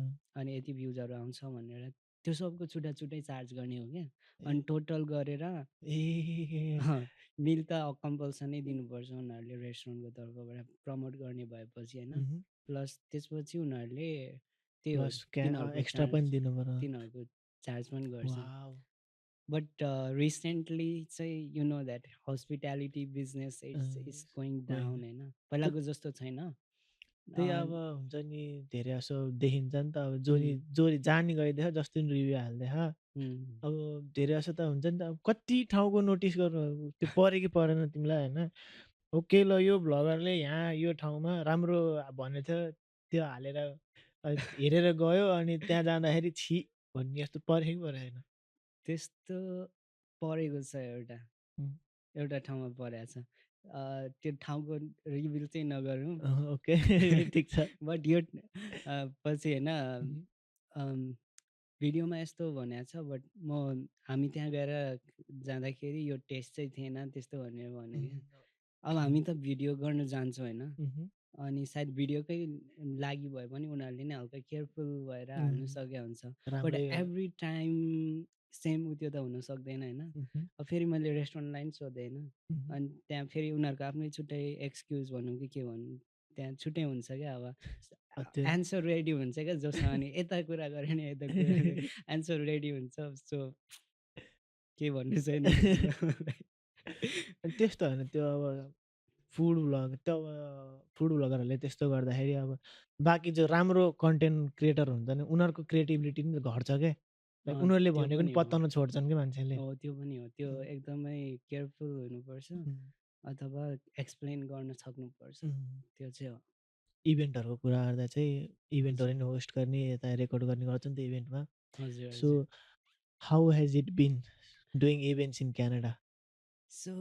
अनि यति भ्युजहरू आउँछ भनेर त्यो सबको छुट्टा-छुट्टै चार्ज गर्ने हो क्या। ए अनि टोटल गरेर ए बिल त कम्पल्सनै दिनुपर्छ उनीहरूले रेस्टुरेन्टको तर्फबाट प्रमोट गर्ने भएपछि होइन। मह्म। प्लस त्यसपछि उनीहरूले त्यही हो प्लस तिनीहरूको एक्स्ट्रा पनि चार्ज दिनु पर्यो। तिनीहरूको चार्ज पनि गर्छन्। वाउ। बट रिसेन्टली चाहिँ you know that hospitality business is going होइन डाउन होइन, त पहिलाको जस्तो छैन। त्यही अब हुन्छ नि धेरै जसो देखिन्छ नि त अब उम्, जो जानी गइदिएछ जस्तो नि रिभ्यू हालिदिएछ। उम्, अब धेरै जसो त हुन्छ नि त अब कति ठाउँको नोटिस गर्नु अब त्यो पऱ्यो कि परेन तिमीलाई होइन। ओके ल यो भ्लगरले यहाँ यो ठाउँमा राम्रो भनेको थियो त्यो हालेर हेरेर गयो अनि त्यहाँ जाँदाखेरि छि भन्ने जस्तो पऱ्यो कि परेन। त्यस्तो परेको छ एउटा उम्, एउटा ठाउँमा परेको छ। त्यो ठाउँको रिभिल चाहिँ नगरौँ। ओके ठिक छ। बट यो पछि होइन उम्, भिडियोमा यस्तो भनेको छ बट हामी त्यहाँ गएर जाँदाखेरि यो टेस्ट चाहिँ थिएन त्यस्तो भनेर भन्यो क्या। अब ओके। हामी त भिडियो गर्न जान्छौँ होइन, उम्, अनि सायद भिडियोकै लागि भए पनि उनीहरूले नै हल्का केयरफुल भएर हाल्नु उम्, सके हुन्छ। बट राम्रै हो। एभ्री टाइम सेम उ त्यो त हुन सक्दैन होइन। उम्, अब फेरि मैले रेस्टुरेन्टलाई पनि सोधेँ होइन, उम्, अनि त्यहाँ फेरि उनीहरूको आफ्नै छुट्टै एक्सक्युज भनौँ कि के भनौँ, त्यहाँ छुट्टै हुन्छ क्या। अब त्यो एन्सर रेडी हुन्छ क्या जोसँग नि यता कुरा गऱ्यो भने यता कुरा एन्सर रेडी हुन्छ। सो के भन्नु छैन त्यसमा मलाई। अनि त्यस्तो होइन त्यो अब फुड भ्लग त्यो अब फुड भ्लगरहरूले त्यस्तो गर्दाखेरि अब बाँकी जो राम्रो कन्टेन्ट क्रिएटर हुन्छ नि उनीहरूको क्रिएटिभिटी पनि घट्छ क्या। लाइक उनीहरूले त्यो भनेको पनि पनि हो। पत्ताउन छोड्छन् कि मान्छेले। हो, त्यो पनि हो। त्यो उम्, एकदमै केयरफुल हुनुपर्छ उम्, अथवा एक्सप्लेन गर्न सक्नुपर्छ। उम्। त्यो चाहिँ हो। इभेन्टहरूको कुरा गर्दा चाहिँ इभेन्टहरू हजुर, नि होस्ट गर्ने यता रेकर्ड गर्ने गर्छ नि त इभेन्टमा। हजुर, सो हजुर। How has it been doing events in Canada? So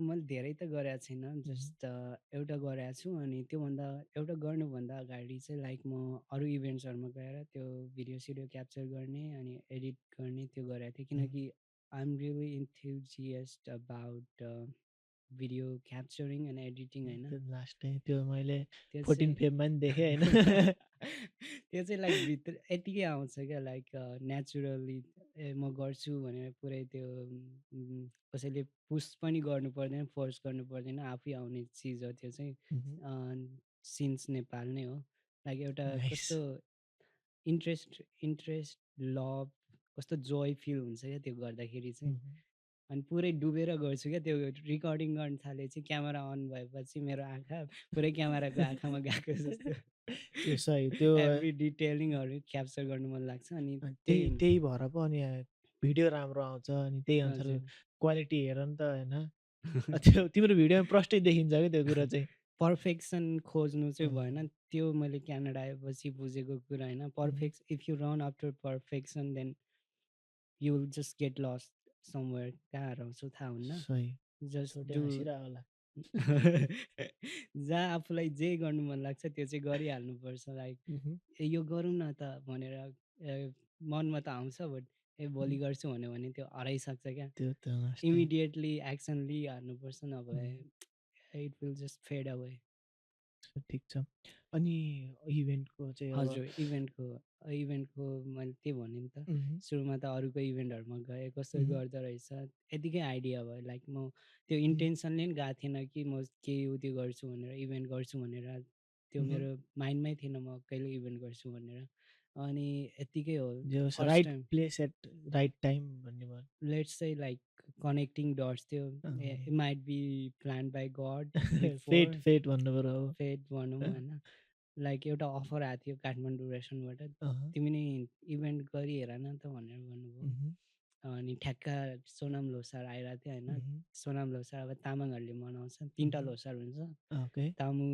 मैले धेरै त गरेको छैन, जस्ट एउटा गरेको छु। अनि त्योभन्दा एउटा गर्नुभन्दा अगाडि चाहिँ लाइक म अरू इभेन्ट्सहरूमा गएर त्यो भिडियो क्याप्चर गर्ने अनि एडिट गर्ने त्यो गरेको थिएँ। किनकि I am really enthusiast about video capturing and editing होइन। त्यो लास्ट त्यो मैले त्यो 14 चाहिँ फेबमा नि देखेँ होइन। त्यो चाहिँ लाइक भित्र यतिकै आउँछ क्या, लाइक नेचुरली म गर्छु भनेर पुरै त्यो कसैले पुस पनि गर्नु पर्दैन, फोर्स गर्नु पर्दैन, आफै आउने चिज हो त्यो चाहिँ। सिन्स नेपाल नै हो। लाइक एउटा नाइस। कस्तो इन्ट्रेस्ट लभ कस्तो जोय फिल हुन्छ क्या त्यो गर्दाखेरि चाहिँ। अनि पुरै डुबेर गर्छु क्या त्यो रिकर्डिङ गर्न थालेपछि क्यामेरा अन भएपछि मेरो आँखा पुरै क्यामेराको आँखामा गएको जस्तो त्यो सही त्यो एभ्री डिटेलिङहरू क्याप्चर गर्नु मन लाग्छ। अनि त्यही त्यही त्यही भएर पो अनि भिडियो राम्रो आउँछ अनि त्यही अनुसार हजुर। क्वालिटी हेर नि त होइन। त्यो तिम्रो भिडियोमा प्रष्टै देखिन्छ क्या त्यो कुरा चाहिँ। पर्फेक्सन खोज्नु चाहिँ अँ, भएन, त्यो मैले क्यानाडा आएपछि बुझेको कुरा होइन। Um, if you run after perfection then you will just get lost somewhere, कहाँ हराउँछौ थाहा हुन्न। सही। जस्ट छोटे डु हाँसिरहेको होला। जहाँ आफूलाई जे गर्नु मन लाग्छ त्यो चाहिँ गरिहाल्नुपर्छ। लाइक उहुँ, ए यो गरौँ न त भनेर मनमा त आउँछ बट भोलि उम्, गर्छु भन्यो भने त्यो हराइसक्छ क्या। त्यो त लास्टै। इमिडिएटली एक्सन लिइहाल्नुपर्छ, नभए um, it will just fade away. ठिक छ। अनि इभेन्टको चाहिँ अब हजुर, इभेन्टको मैले त्यही भनेँ नि त। उहुँ, सुरुमा त अरूको इभेन्टहरूमा गएँ, कसरी उहुँ, गर्दो रहेछ यतिकै आइडिया भयो। लाइक म त्यो उम्, इन्टेन्सनले नि गएको थिएन कि म केही उ त्यो गर्छु भनेर, इभेन्ट गर्छु भनेर। त्यो उहुँ। मेरो माइन्डमै थिएन म कहिले इभेन्ट गर्छु भनेर। अनि यत्तिकै हो जे होस् first right time. Place at right time भन्ने भयो। Let's say like connecting dots थियो। अँ, it might be planned by God before, fate fate भन्नु पर्यो अब। फेट भनौँ होइन। लाइक एउटा अफर आएको थियो काठमाडौँ रेस्टुरेन्टबाट, अँ, तिमी नै इभेन्ट गरिहेर न त भनेर भन्नुभयो। उहुँ, अनि ठ्याक्क सोनाम लोसार आइरहेको थियो होइन। उहुँ, सोनाम लोसार अब तामाङहरूले मनाउँछ, 3टा उहुँ, लोसार हुन्छ। ओके। तामु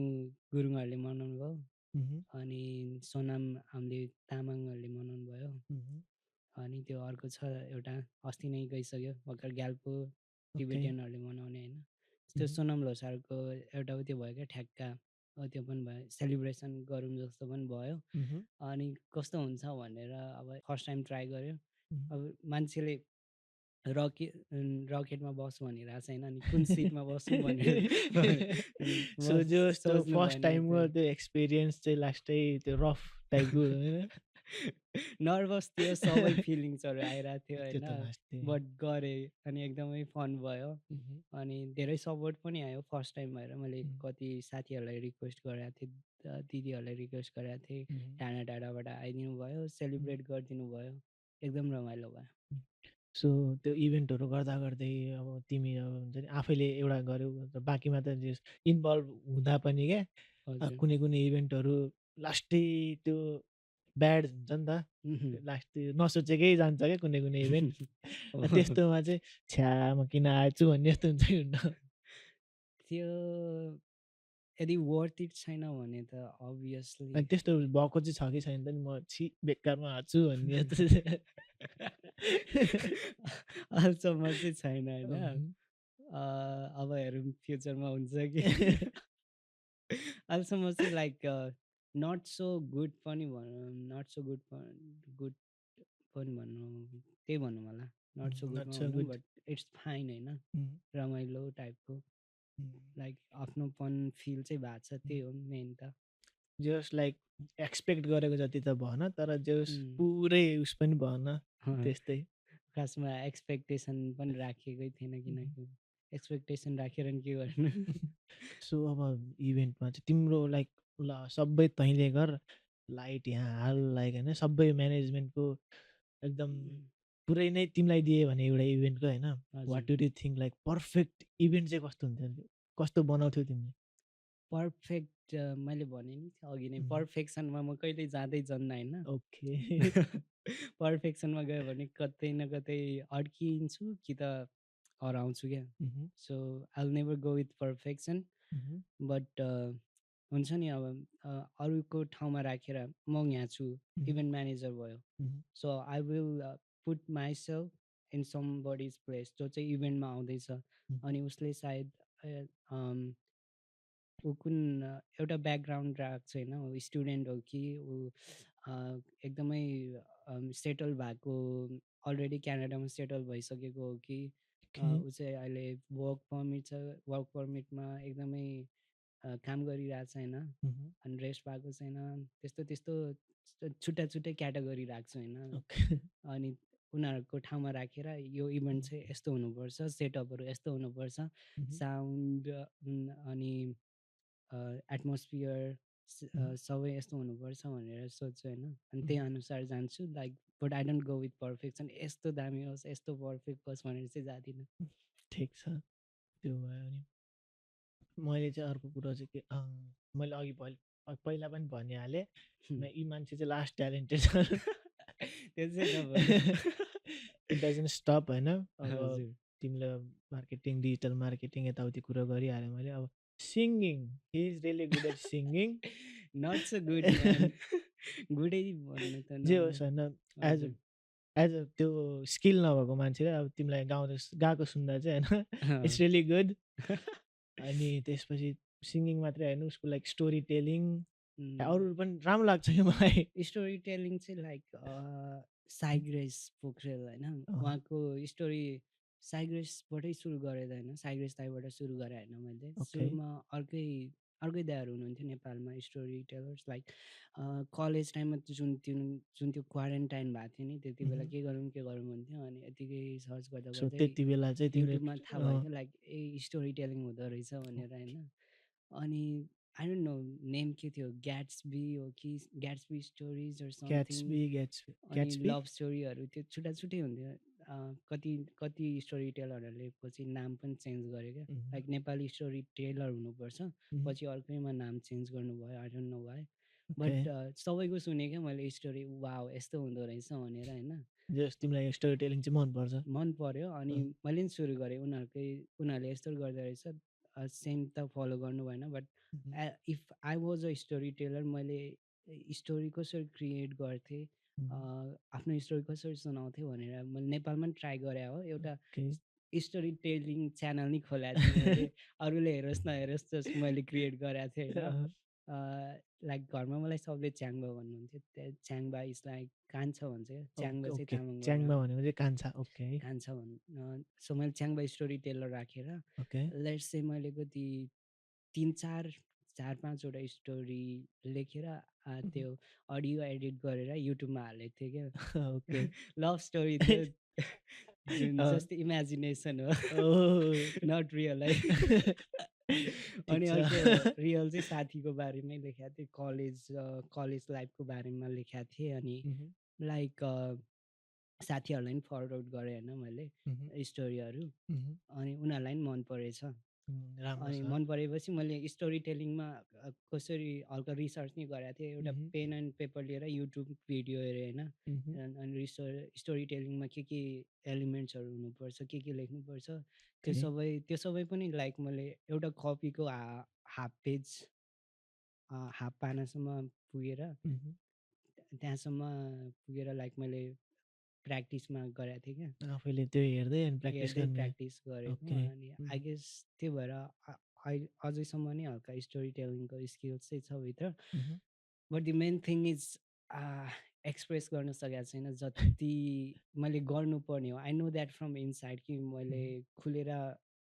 गुरुङहरूले मनाउनु भयो, उहुँ, अनि सोनाम हामीले तामाङहरूले मनाउनु भयो। उहुँ, अनि त्यो अर्को छ एउटा अस्ति नै गइसक्यो भर्खर ग्याल्पो ओके। टिबेटियनहरूले मनाउने होइन। त्यो उहुँ, सोनाम लोसारको एउटा उ त्यो भयो क्या ठ्याक्क त्यो पनि भयो, सेलिब्रेसन गरौँ जस्तो पनि भयो। उहुँ, अनि कस्तो हुन्छ भनेर अब फर्स्ट टाइम ट्राई गऱ्यो। उहुँ, अब मान्छेले रकेटमा बसौँ भनिरहेको छैन अनि कुन सिटमा बसौँ भनेर सो जो यस्तो सोच्नु फर्स्ट भएन टाइमको त्यो। त्यो एक्सपिरियन्स चाहिँ लास्टै त्यो रफ टाइपको होइन? नर्भस थियो, सबै फिलिङ्सहरू आइरहेको थियो त्यो होइन, त लास्टै बट गरेँ अनि एकदमै फन भयो। Mhm, अनि धेरै सपोर्ट पनि आयो फर्स्ट टाइम भएर। मैले mhm, कति साथीहरूलाई रिक्वेस्ट गरेको थिएँ, दिदीहरूलाई रिक्वेस्ट गरेको थिएँ, mhm, टाढा टाढाबाट आइदिनु भयो, mhm, सेलिब्रेट गरिदिनु भयो, एकदम रमाइलो भयो। mhm। सो त्यो इभेन्टहरू गर्दा गर्दै अब तिमी अब हुन्छ नि आफैले एउटा गऱ्यौ बाँकीमा त इन्भल्भ हुँदा पनि क्या हजुर। कुनै कुनै इभेन्टहरू लास्टै त्यो ब्याड हुन्छ नि त उहुँ। लास्ट त्यो नसोचेकै जान्छ क्या कुनै कुनै इभेन्ट हो। त्यस्तोमा चाहिँ छ्या म किन आएछु भन्ने जस्तो हुन्छ कि हुन्न? त्यो यदि वर्थ इट छैन भने त अभियसली अनि त्यस्तो भएको चाहिँ छ कि छैन त नि म छि बेकारमा आएको भन्ने जस्तो चाहिँ अहिलेसम्म चाहिँ छैन होइन। अँ। अब हेरौँ फ्युचरमा हुन्छ कि। अहिलेसम्म चाहिँ लाइक नट सो गुड पनि भनौँ, नट सो गुड गुड पनि भनौँ, त्यही भनौँ होला। नट सो नट गुडमा सो भनौँ गुड। बट इट्स फाइन होइन, रमाइलो टाइपको लाइक आफ्नोपन फिल चाहिँ भएको छ, त्यही हो मेन त। जस्ट लाइक एक्सपेक्ट गरेको जति त भएन तर जस उम्, पुरै उस पनि भएन अँ, त्यस्तै। खासमा एक्सपेक्टेसन पनि राखेकै थिएन किनकि एक्सपेक्टेसन राखेर नि के गर्नु। सो अब इभेन्टमा चाहिँ तिम्रो लाइक ल सबै तैँले गर लाइट यहाँ हाल लाइक होइन सबै म्यानेजमेन्टको एकदम पुरै नै तिमीलाई दिए भने एउटा इभेन्टको होइन वाट हजुर। Do you think like perfect event चाहिँ कस्तो हुन्थ्यो कस्तो बनाउँथ्यौ तिमीले? पर्फेक्ट मैले भने नि अघि नै उम्, पर्फेक्सनमा म कहिल्यै जाँदै जान्न होइन। ओके। पर्फेक्सनमा गयो भने कतै न कतै अड्किन्छु कि त हराउँछु क्या। Hmm, so I never go with perfection hmm, but हुन्छ नि अब अरूको ठाउँमा राखेर म यहाँ छु, मह्म, इभेन्ट म्यानेजर भयो, hmm, so I will put myself in somebody's place जो चाहिँ इभेन्टमा आउँदैछ मह्म, अनि उसले सायद ऊ कुन एउटा ब्याकग्राउन्ड राखेको छैन, ऊ स्टुडेन्ट हो कि ऊ एकदमै सेटल भएको, अलरेडी क्यानाडामा सेटल भइसकेको हो कि ओके, ऊ चाहिँ अहिले वर्क पर्मिट छ, वर्क पर्मिटमा एकदमै काम गरिरहेको छैन मह्म, अनि रेस्ट भएको छैन, त्यस्तो त्यस्तो छुट्टा छुट्टै क्याटेगोरी राख्छु होइन। ओके, अनि उनीहरूको ठाउँमा राखेर यो इभेन्ट मह्म, चाहिँ यस्तो हुनुपर्छ, सेटअपहरू यस्तो हुनुपर्छ, मह्म, साउन्ड अनि एटमोस्फियर मह्म, सबै यस्तो हुनुपर्छ भनेर सोध्छु होइन। अनि त्यही मह्म, अनुसार जान्छु like, but I don't go with perfection, यस्तो दामी होस् यस्तो पर्फेक्ट होस् भनेर चाहिँ जाँदिनँ। ठिक छ त्यो भयो अनि मैले चाहिँ अर्को कुरो चाहिँ के मैले अघि पहिला पनि भनिहालेँ यी मान्छे चाहिँ लास्ट ट्यालेन्टेड छ। त्यो चाहिँ नभन्नु। इट डजन्ट स्टप होइन अब हजुर। तिमीले मार्केटिङ डिजिटल मार्केटिङ यताउति कुरो गरिहालेँ मैले अब singing he is really good at singing not so good man. गुडै भन्नु त जे होस् होइन एज हजुर। एज अ त्यो स्किल नभएको मान्छेले अब तिमीलाई गाएको सुन्दा चाहिँ होइन इट्स रियली गुड अनि त्यसपछि सिङ्गिङ मात्रै होइन उसको लाइक स्टोरी टेलिङ अरू पनि राम्रो लाग्छ कि मलाई। स्टोरी टेलिङ चाहिँ लाइक साइग्रेस पोखरेल होइन, उहाँको स्टोरी साइग्रेसबाटै सुरु गरेर होइन, साइग्रेस दाईबाट सुरु गरेँ होइन मैले। ओके सुरुमा अर्कै अर्कै दाईहरू हुनुहुन्थ्यो नेपालमा स्टोरी टेलर्स लाइक कलेज टाइममा जुन त्यो क्वारेन्टाइन भएको थियो नि, त्यति बेला के गरौँ भन्थ्यो अनि यतिकै सर्च गर्दा सो गर्दै त्यति बेला चाहिँ तिमीले युट्युबमा थाहा भयो क्या लाइक ए स्टोरी टेलिङ हुँदो रहेछ भनेर होइन। अनि आई डोन्ट नो नेम के थियो, ग्याट्सबी हो कि ग्याट्सबी स्टोरिज अर समथिङ। अनि ग्याट्सबी लभ स्टोरीहरू त्यो छुट्टा छुट्टै हुन्थ्यो। कति कति स्टोरी टेलरहरूले पछि नाम पनि चेन्ज गर्यो क्या, लाइक नेपाली स्टोरी टेलर हुनुपर्छ, पछि अर्कैमा नाम चेन्ज गर्नुभयो, I don't know why. Okay but सबैको सुनेँ क्या मैले स्टोरी, वाउ यस्तो हुँदो रहेछ भनेर होइन। जस तिमीलाई स्टोरी टेलिङ चाहिँ मनपर्छ मन पर्यो अनि अँ, मैले पनि सुरु गरेँ, उनीहरूले यस्तो गर्दो रहेछ, सेम त फलो गर्नु भएन but hmm, if I was a storyteller, मैले स्टोरी कसरी क्रिएट गर्थेँ, मह्म, आफ्नो स्टोरी कसरी सुनाउँथेँ भनेर मैले नेपालमा पनि ट्राई गरेँ हो। एउटा ओके स्टोरी टेलिङ च्यानल नै खोलेको थिएँ मैले, अरूले हेरोस् नहेरोस् जस्ट मैले क्रिएट गरेको थिएँ होइन। लाइक घरमा मलाई सबले च्याङ्बा भन्नुहुन्थ्यो। च्याङ्बा इज लाइक कान्छा भन्छ क्या, च्याङ्बा ओके, चाहिँ ओके। तामाङबाट च्याङ्बा भनेको चाहिँ कान्छा। ओके, कान्छा सो मैले च्याङ्बा स्टोरी टेलर राखेर ओके। लेट्स चाहिँ मैले कति 3-4 4-5 वटा स्टोरी लेखेर Mhm. त्यो अडियो एडिट गरेर युट्युबमा हालेको थिएँ क्या। ओके। लभ स्टोरी थियो जुन अ, जस्ट इमेजिनेसन हो, ओह! नट रियल है। ठिक अनि छ। अर्को रियल चाहिँ साथीको बारेमै लेखेको थिएँ, कलेज लाइफको बारेमा लेखेको थिएँ। अनि Mhm, लाइक साथीहरूलाई पनि फरवर्ड गरेँ होइन मैले mhm, स्टोरीहरू। mhm. अनि उनीहरूलाई पनि मन परेछ। राम्रो अनि छ। मन परेपछि मैले स्टोरी टेलिङमा कसरी हल्का रिसर्च नि गरेको थिएँ। एउटा Mhm, पेन एन्ड पेपर लिएर युट्युब भिडियो हेरेँ होइन। mhm. अनि स्टोरी टेलिङमा के एलिमेन्ट्सहरू हुनुपर्छ, के लेख्नुपर्छ, ओके। त्यो सबै पनि लाइक मैले एउटा कपीको हाफ पेज हाफ पानासम्म पुगेर Mhm. त्यहाँसम्म पुगेर लाइक मैले प्र्याक्टिसमा गरेको थिएँ क्या। आफैले त्यो हेर्दै अनि प्र्याक्टिस हेर्दै गर्ने। प्र्याक्टिस गरेको। ओके। अनि आई Mhm, गेस त्यो भएर अझैसम्म नि हल्का स्टोरी टेलिङको स्किल्स चाहिँ छ भित्र। mhm, but the main thing is express गर्न सकेको छैन जति मैले गर्नुपर्ने हो। I know that from inside कि मैले mhm. खुलेर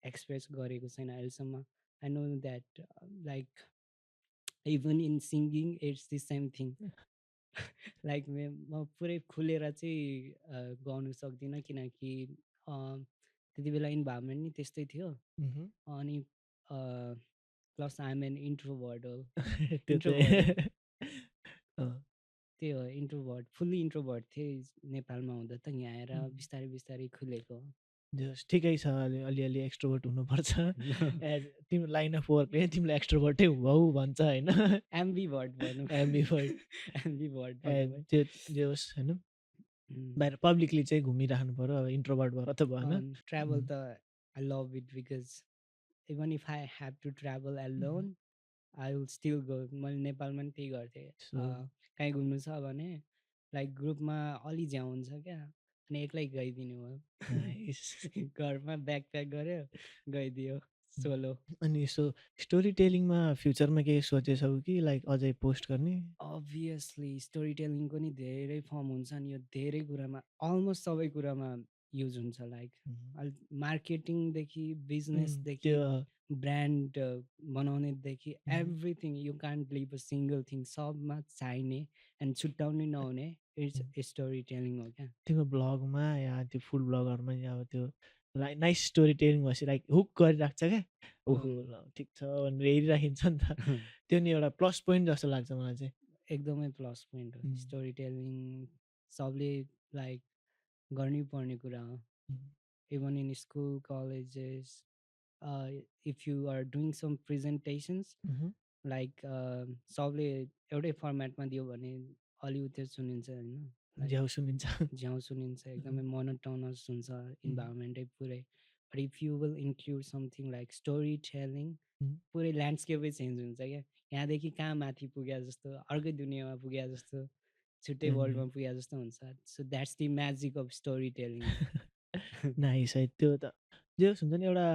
एक्सप्रेस गरेको छैन अहिलेसम्म। I know that like even in singing it's the same thing. Like म पुरै खुलेर चाहिँ गाउनु सक्दिनँ किनकि त्यति बेला इन्भाइरोमेन्ट नि त्यस्तै थियो। Mhm. अनि प्लस आइएम एन इन्ट्रोभर्ट हो। त्यो इन्ट्रोभर्ट चाहिँ अँ, त्यही हो, इन्ट्रोभर्ट फुल्ली इन्ट्रोभर्ट थिएँ नेपालमा हुँदा त। यहाँ आएर उम्, बिस्तारै बिस्तारै खुलेको। जस ठिकै छ अलिअलि एक्स्ट्रोभर्ट हुनुपर्छ। एज तिम्रो लाइन अफ वर्कले तिमीलाई एक्स्ट्रोभर्टै भौ भन्छ होइन? एम्बिभर्ट भनौँ। एम्बिभर्ट एम्बिभर्ट ए भनौँ है। त्यो जे होस् होइन? बाहिर पब्लिकली चाहिँ घुमिराख्नु पर्यो। अब इन्ट्रोभर्ट भएर त भएन। ट्राभल त I love it because even if I have to travel alone I will still go. मैले नेपालमा पनि त्यही गर्थेँ। सो कहीँ घुम्नु छ भने लाइक ग्रुपमा अलि झ्याउ हुन्छ क्या, अनि एक्लै गइदिनु भयो। नाइस। घरमा ब्याग प्याक गऱ्यो, गइदियो सोलो। अनि यसो स्टोरी टेलिङमा फ्युचरमा केही सोचेछौ कि लाइक अझै पोस्ट गर्ने? अभियसली स्टोरी टेलिङको नि धेरै फर्म हुन्छ नि, यो धेरै कुरामा अलमोस्ट सबै कुरामा युज हुन्छ। लाइक मार्केटिङदेखि बिजनेसदेखि त्यो ब्रान्ड बनाउनेदेखि um, everything you can't leave a single thing. सबमा चाहिने एन्ड छुट्याउनै नहुने उम्, इट्स स्टोरी टेलिङ हो क्या। तिम्रो ब्लगमा या त्यो फुड ब्लगरमा नि अब त्यो नाइस स्टोरी टेलिङ भएपछि लाइक हुक गरिराख्छ क्या। ओहो ल ठिक छ भनेर हेरिराखिन्छ नि त। त्यो नि एउटा प्लस पोइन्ट जस्तो लाग्छ मलाई चाहिँ। एकदमै प्लस पोइन्ट हो उम्, स्टोरी टेलिङ। सबले लाइक गर्नै पर्ने कुरा हो। Um, even in school colleges if you are doing some presentations um, like सबले एउटै फर्मेटमा दियो भने अलि त्यो सुनिन्छ होइन। लाइक झ्याउ सुनिन्छ। झ्याउ सुनिन्छ, एकदमै मोनोटोनस हुन्छ उम्, इन्भाइरोमेन्टै पुरै। But if you will include something like story telling उम्, पुरै ल्यान्डस्केपै चेन्ज हुन्छ क्या। यहाँदेखि कहाँ माथि पुगे जस्तो, अर्कै दुनियाँमा पुगे जस्तो, छुट्टै त्यो नि वर्ल्डमा पुगे जस्तो हुन्छ। So that's the magic of story telling. Nice है त्यो त। जे होस् हुन्छ नि एउटा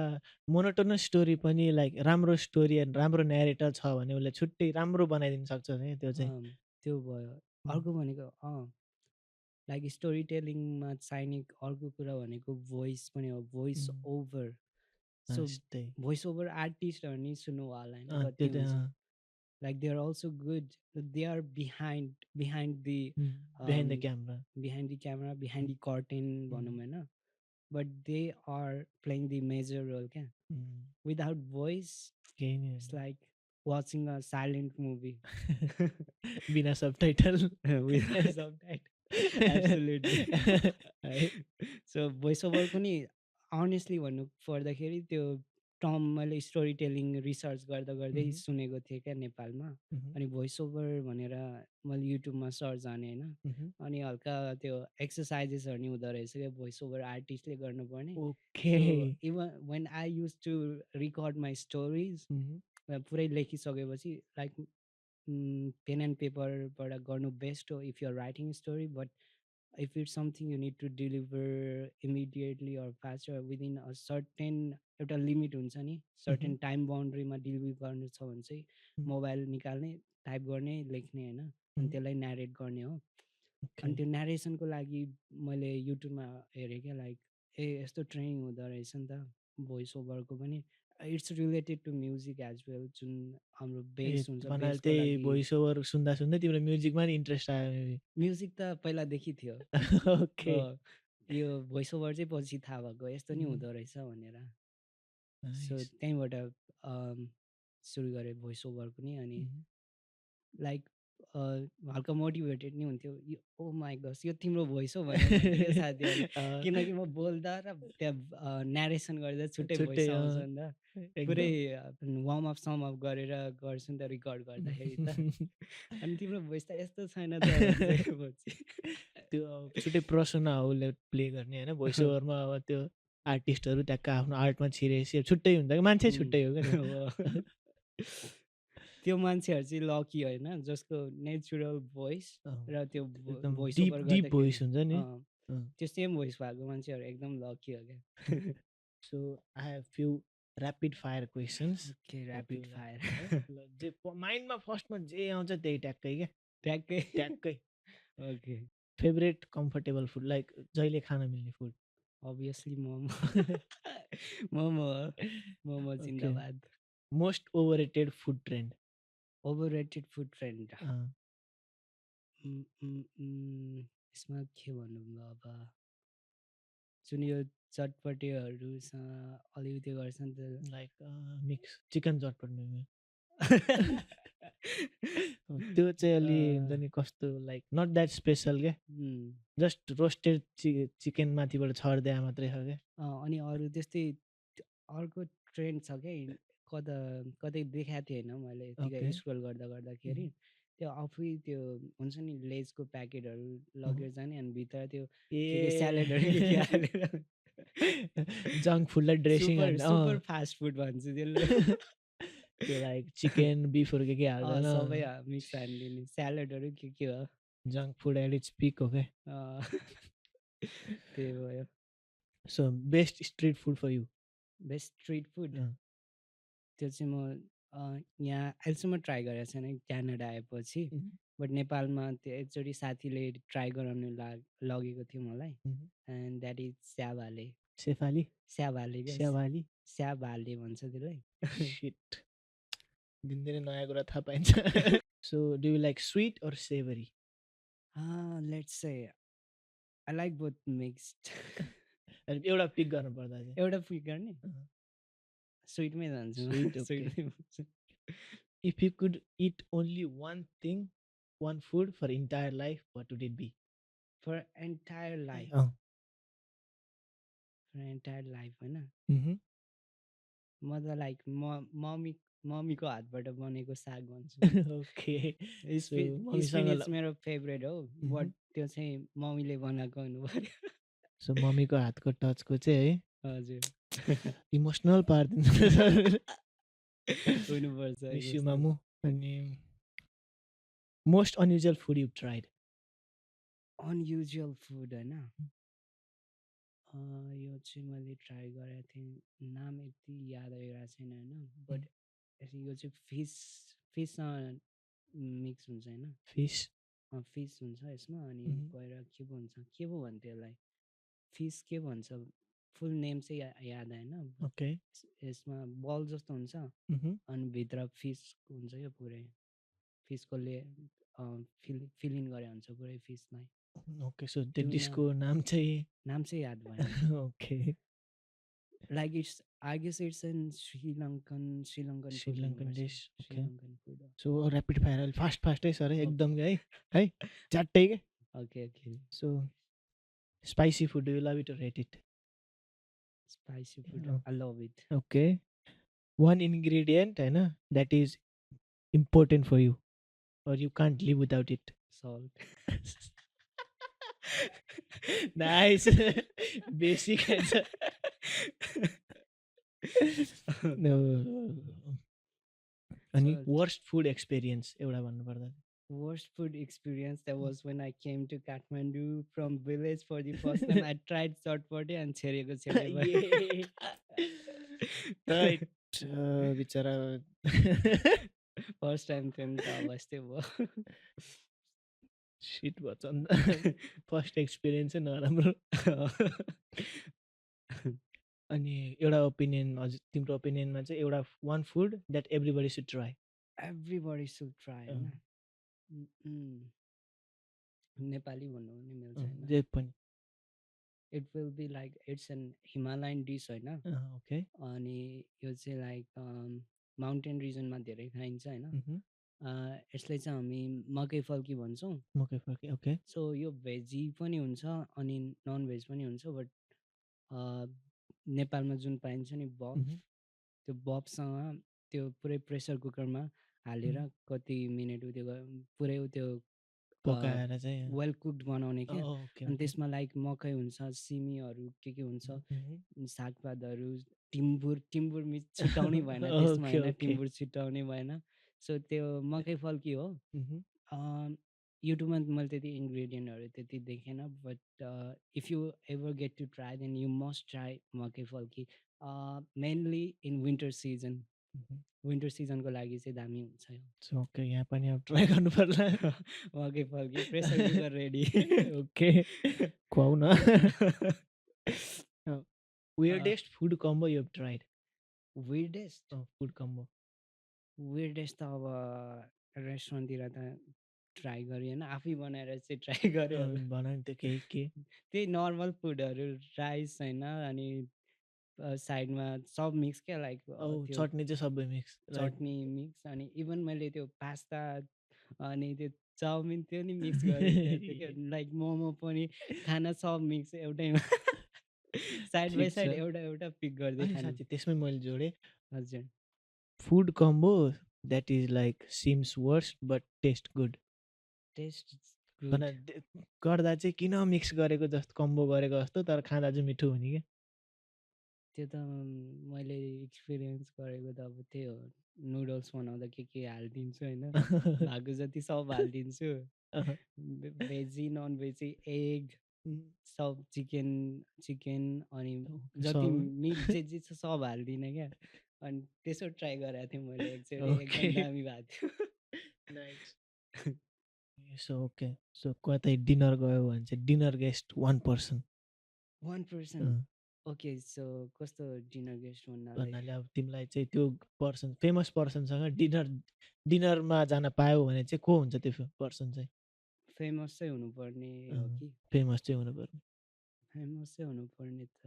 मोनोटोनस स्टोरी पनि लाइक राम्रो स्टोरी एन्ड राम्रो न्यारेटर छ भने उसले छुट्टै राम्रो बनाइदिन सक्छ नि त्यो चाहिँ। त्यो भयो। उम्, अर्को भनेको लाइक स्टोरी टेलिङमा चाहिने अर्को कुरा भनेको भोइस पनि हो, भोइस उम्, ओभर। सो त्यही। भोइस ओभर आर्टिस्टहरू नि सुन्नु होला होइन त्यो कति त हुन्छ। Like they are also good, they are behind the behind the camera. Behind the camera, behind the curtain भनौँ होइन। But they are playing the major role क्या। विदाउट भोइस केही नि it's like watching a silent movie बिना सबटाइटल। Without subtitle. एब्सोल्युटली। है? सो भोइस ओभरको नि अनेस्टली भन्नु पर्दाखेरि त्यो टर्म मैले स्टोरी टेलिङ रिसर्च गर्दा गर्दै उम्, सुनेको थिएँ क्या नेपालमा। उम्, अनि भोइस ओभर भनेर मैले युट्युबमा सर्च हानेँ होइन। उम्। अनि हल्का त्यो एक्सर्साइजेसहरू नि हुँदो रहेछ क्या भोइस ओभर आर्टिस्टले गर्नुपर्ने। Okay. So even when I use to record my stories पुरै लेखिसकेपछि लाइक पेन एन्ड पेपरबाट गर्नु बेस्ट हो if you're writing story. But if it's something you need to deliver immediately or faster within a certain एउटा लिमिट हुन्छ नि, सर्टेन टाइम बाउन्ड्रीमा डेलिभरी गर्नु छ भने चाहिँ मोबाइल निकाल्ने, टाइप गर्ने, लेख्ने होइन, अनि त्यसलाई न्यारेट गर्ने हो। अनि त्यो न्यारेसनको लागि मैले युट्युबमा हेरेँ क्या, लाइक ए यस्तो ट्रेनिङ हुँदो रहेछ नि त भोइस ओभरको पनि। It's related to music as well, जुन हाम्रो बेस हुन्छ, भन्नाले बेसको त्यही लागि भोइस ओभर सुन्दा सुन्दै तिम्रो म्युजिकमा नि इन्ट्रेस्ट आयो maybe। म्युजिक त पहिलादेखि थियो। ओके यो भोइस ओभर चाहिँ पछि थाहा भएको यस्तो नि हुँदो रहेछ भनेर। सो त्यहीँबाट सुरु गरेँ भोइस ओभर पनि। अनि लाइक हल्का मोटिभेटेड नि हुन्थ्यो, ओ माई गस यो तिम्रो भोइस हो भनेर भन्थ्यो साथीहरूले। किनकि म बोल्दा र त्यहाँ न्यारेसन गर्दा छुट्टै भोइस आउँछ नि त, पुरै वार्म अप सम अप गरेर गर्छु नि त रिकर्ड गर्दाखेरि त। अनि तिम्रो भोइस त यस्तो छैन त भनेपछि त्यो छुट्टै पर्सना हो उसले प्ले गर्ने होइन भोइस ओभरमा। अब त्यो आर्टिस्टहरू ट्याक्क आफ्नो आर्टमा छिरेपछि छुट्टै हुन्छ कि मान्छे छुट्टै हो क्या। त्यो मान्छेहरू चाहिँ लकी होइन, जसको नेचुरल भोइस र त्यो भोइस ओभर डिप भोइस हुन्छ नि। त्यो सेम भोइस भएको मान्छेहरू एकदम लकी हो क्या। So I have few rapid fire questions. Okay, rapid fire. जे माइन्डमा फर्स्टमा जे आउँछ त्यही ट्याक्कै क्या, ट्याक्कै ट्याक्कै। Okay, favourite comfortable food, like जहिले खान मिल्ने फुड। अभियसली मोमो। मोमो मोमो जिन्दाबाद। Most overrated food trend. Overrated food trend यसमा के भनौँ अब, जुन यो चटपटेहरूसँग अलिकति गर्छ नि त, लाइक मिक्स चिकन चटपट मेमे। त्यो चाहिँ अलि हुन्छ नि कस्तो, लाइक नट द्याट स्पेसल क्या, जस्ट रोस्टेड चिकन माथिबाट छरिदिए मात्रै छ क्या। अनि अरू त्यस्तै अर्को ट्रेन्ड छ क्या, कतै देखाएको थिएँ होइन मैले, यतिकै स्क्रोल गर्दा गर्दाखेरि त्यो आफै त्यो हुन्छ नि लेजको प्याकेटहरू लगेर जाने, अनि भित्र त्यो स्यालेडहरू हालेर जङ्क फुडलाई ड्रेसिङ सुपर फास्ट फुड भन्छ त्यसले। त्यो लाइक चिकन बिफहरू के हाल्दैन, सबै मिक्स हालिदिने, स्यालेडहरू के हो, junk food at its peak हो क्या। त्यही भयो। So best street food for you? Best street food त्यो चाहिँ म यहाँ अहिलेसम्म ट्राई गरेको छैन, क्यानाडा आएपछि। बट नेपालमा त्यो एकचोटि साथीले ट्राई गराउनु लगेको थियो मलाई, एन्ड द्याट इज स्याभाले। सेफाली? स्याभाले क्या, स्याभाली? स्याभाले भन्छ त्यसलाई। शिट, दिनदिनै नयाँ कुरा थाहा पाइन्छ। So do you like sweet or savoury? Let's say I like both mixed. एउटा पिक गर्नु पर्दा चाहिँ एउटा पिक गर्ने, स्वीटमै जान्छु। Sweet. If you could eat only one thing, one food for entire life, what would it be? For entire life? For entire life होइन, म त लाइक मम्मीको हातबाट बनेको साग भन्छु। ओके, स्पिनिच मेरो फेभरेट हो, बट त्यो चाहिँ मम्मीले बनाएको हुनु पर्यो। सो मम्मीको हातको टचको चाहिँ है, हजुर, इमोसनल पारिदिनु हुनुपर्छ। मिस यु मामु। अनि most unusual food you tried? Unusual food होइन, यो चाहिँ मैले ट्राई गरेको थिएँ, नाम यति याद आइरहेको छैन होइन, बट यो चाहिँ फिससँग मिक्स हुन्छ होइन, फिस हुन्छ यसमा। अनि गएर के पो भन्छ यसलाई, फिस के भन्छ, फुल नेम चाहिँ याद आएन। ओके, यसमा बल जस्तो हुन्छ, अनि भित्र फिस हुन्छ, यो पुरै फिसको फिलिङ गरे हुन्छ पुरै फिसलाई। ओके, सो त्यो डिसको नाम चाहिँ याद भएन। Okay, like it's I guess it's in Sri Lankan dish. Sri Lankan food. So rapid fire फास्टै सर एकदम है चाट्टै के। Okay, so spicy food, do you love it or hate it? Spicy food I love it. Okay, one ingredient होइन that is important for you or you can't live without it? Salt. Nice. Basic answer. No. अनि worst food experience एउटा भन्नु पर्दा Worst food experience that was when I came to Kathmandu from village for the first time. I tried chotpati and chhereko chhele A right बिचरा फर्स्ट टाइम थियो नि त अब यस्तै भयो सिट भएछ नि त फर्स्ट एक्सपिरियन्सै नराम्रो अनि एउटा ओपिनियन हजुर तिम्रो ओपिनियनमा चाहिँ एउटा one food that everybody should try everybody should try होइन नेपाली भन्नु पनि मिल्छ होइन जे पनि it will be like it's an Himalayan dish होइन ओके अनि यो चाहिँ लाइक माउन्टेन रिजनमा धेरै खाइन्छ होइन यसलाई चाहिँ हामी मकै फल्की भन्छौँ मकै फल्की ओके सो यो भेजी पनि हुन्छ अनि नन भेज पनि हुन्छ बट नेपालमा जुन पाइन्छ नि बफ त्यो बफसँग त्यो पुरै प्रेसर कुकरमा हालेर कति मिनट त्यो पुरै त्यो पकाएर चाहिँ वेल कुक्ड बनाउने क्या ओके अनि त्यसमा लाइक मकै हुन्छ सिमीहरू के हुन्छ सागपातहरू टिम्बुर मिच छिटाउनै भएन त्यसमा होइन टिम्बुर छिटाउनै भएन सो त्यो मकै फल्की हो युट्युबमा मैले त्यति इन्ग्रेडियन्टहरू त्यति देखेन but if you ever get to try then you must try मकै फल्की mainly in winter season winter सिजनको लागि चाहिँ दामी हुन्छ ओके यहाँ पनि अब ट्राई गर्नु पर्ला मकै फल्की प्रेसर कुकर रेडी ओके खुवाउ न weirdest food combo you have tried weirdest food combo weirdest त अब रेस्टुरेन्टतिर त ट्राई गरेँ होइन आफै बनाएर चाहिँ ट्राई गरेँ बनाउनु त के त्यही नर्मल फुडहरू राइस होइन अनि साइडमा सब मिक्स क्या लाइक चटनी चाहिँ सबै मिक्स चटनी मिक्स अनि इभन मैले त्यो पास्ता अनि त्यो चाउमिन त्यो नि मिक्स गरेँ लाइक मोमो पनि खाना सब मिक्स एउटैमा साइड बाई साइड एउटा पिक गर्दै साथी त्यसमै मैले जोडेँ हजुर food combo that is like seems worst but taste good taste गर्दा चाहिँ किन मिक्स गरेको जस्तो कम्बो गरेको जस्तो तर खाँदा चाहिँ मिठो हुने क्या त्यो त मैले एक्सपिरियन्स गरेको त अब त्यही हो नुडल्स बनाउँदा के हालिदिन्छु होइन भएको जति सब हालिदिन्छु भेजी नन भेजी एग सब चिकन अनि जति मिट जे छ सब हालिदिनँ क्या अनि त्यसो ट्राई गरेको थिएँ मैले एकचोटि एकदम दामी भएको थियो सो ओके सो कतै डिनर गयो भने चाहिँ dinner guest one person okay so कस्तो डिनर गेस्ट भन्नाले अब तिमीलाई चाहिँ त्यो पर्सन फेमस पर्सनसँग डिनरमा जान पायो भने चाहिँ को हुन्छ त्यो पर्सन चाहिँ फेमस चाहिँ हुनुपर्ने हो कि फेमस चाहिँ हुनुपर्ने फेमस चाहिँ हुनुपर्ने त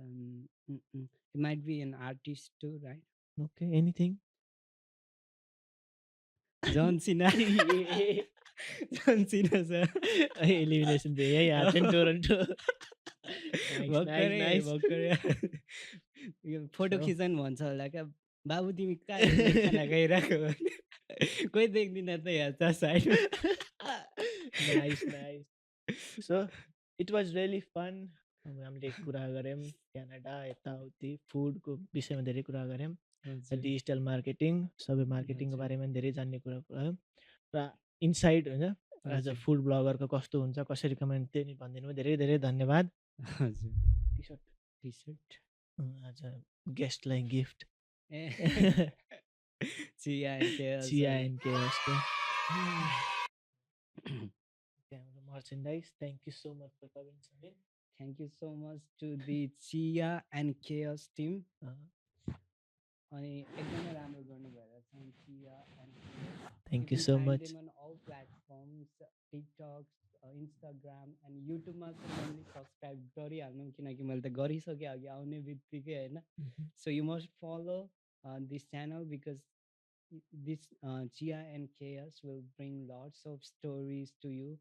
it might be an artist to write okay anything John Cena जन सिना सर एलिमिनेसन चाहिँ यही हार्ट एन्ड टोरन्टो फोटो खिच्न भन्छ होला क्या बाबु तिमी कहाँ खाना खाइरहेको कोही देख्दिनँ त यहाँ side so it was really fun हामीले कुरा गऱ्यौँ क्यानाडा यताउति फुडको विषयमा धेरै कुरा गऱ्यौँ डिजिटल मार्केटिङ सबै मार्केटिङको बारेमा धेरै जान्ने कुरा भयो र इनसाइड होइन एज अ फुड ब्लगरको कस्तो हुन्छ कसरी कमाउने त्यही नि भनिदिनु भयो धेरै धेरै धन्यवाद हजुर टी सर्ट आज गेस्टलाई गिफ्ट चिया and केयर्सको merchandise. Thank you so much for coming, Samir. Thank you so much to the Chia and Chaos team. अनि एकदमै राम्रो गर्नु भइरहेछ Chia and Chaos. Thank you so much. On all platforms, TikTok, Instagram and YouTube मा चाहिँ सब्स्क्राइब गरिहाल्नु किनकि मैले त गरिसकेँ अघि आउने बित्तिकै हैन. So you must follow this channel because this Chia and Chaos will bring lots of stories to you.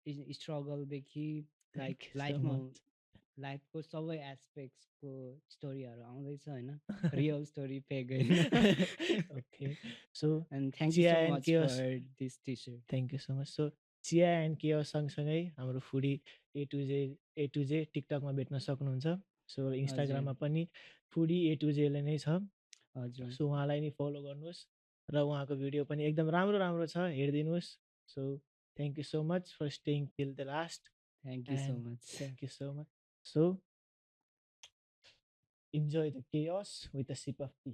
Struggle देखि लाइक लाइफको सबै एस्पेक्ट्सको स्टोरीहरू आउँदैछ होइन रियल स्टोरी फेक होइन okay so and thank you so much for this T shirt thank you so much so Chiya and chaos सँगसँगै हाम्रो फुडी ए टु जे टिकटकमा भेट्न सक्नुहुन्छ सो इन्स्टाग्राममा पनि फुडी ए टु जेले नै छ हजुर सो उहाँलाई नै फलो गर्नुहोस् र उहाँको भिडियो पनि एकदम राम्रो छ हेरिदिनुहोस् so Thank you so much for staying till the last, Thank you so and much. thank you so much. So enjoy the chaos with a sip of tea.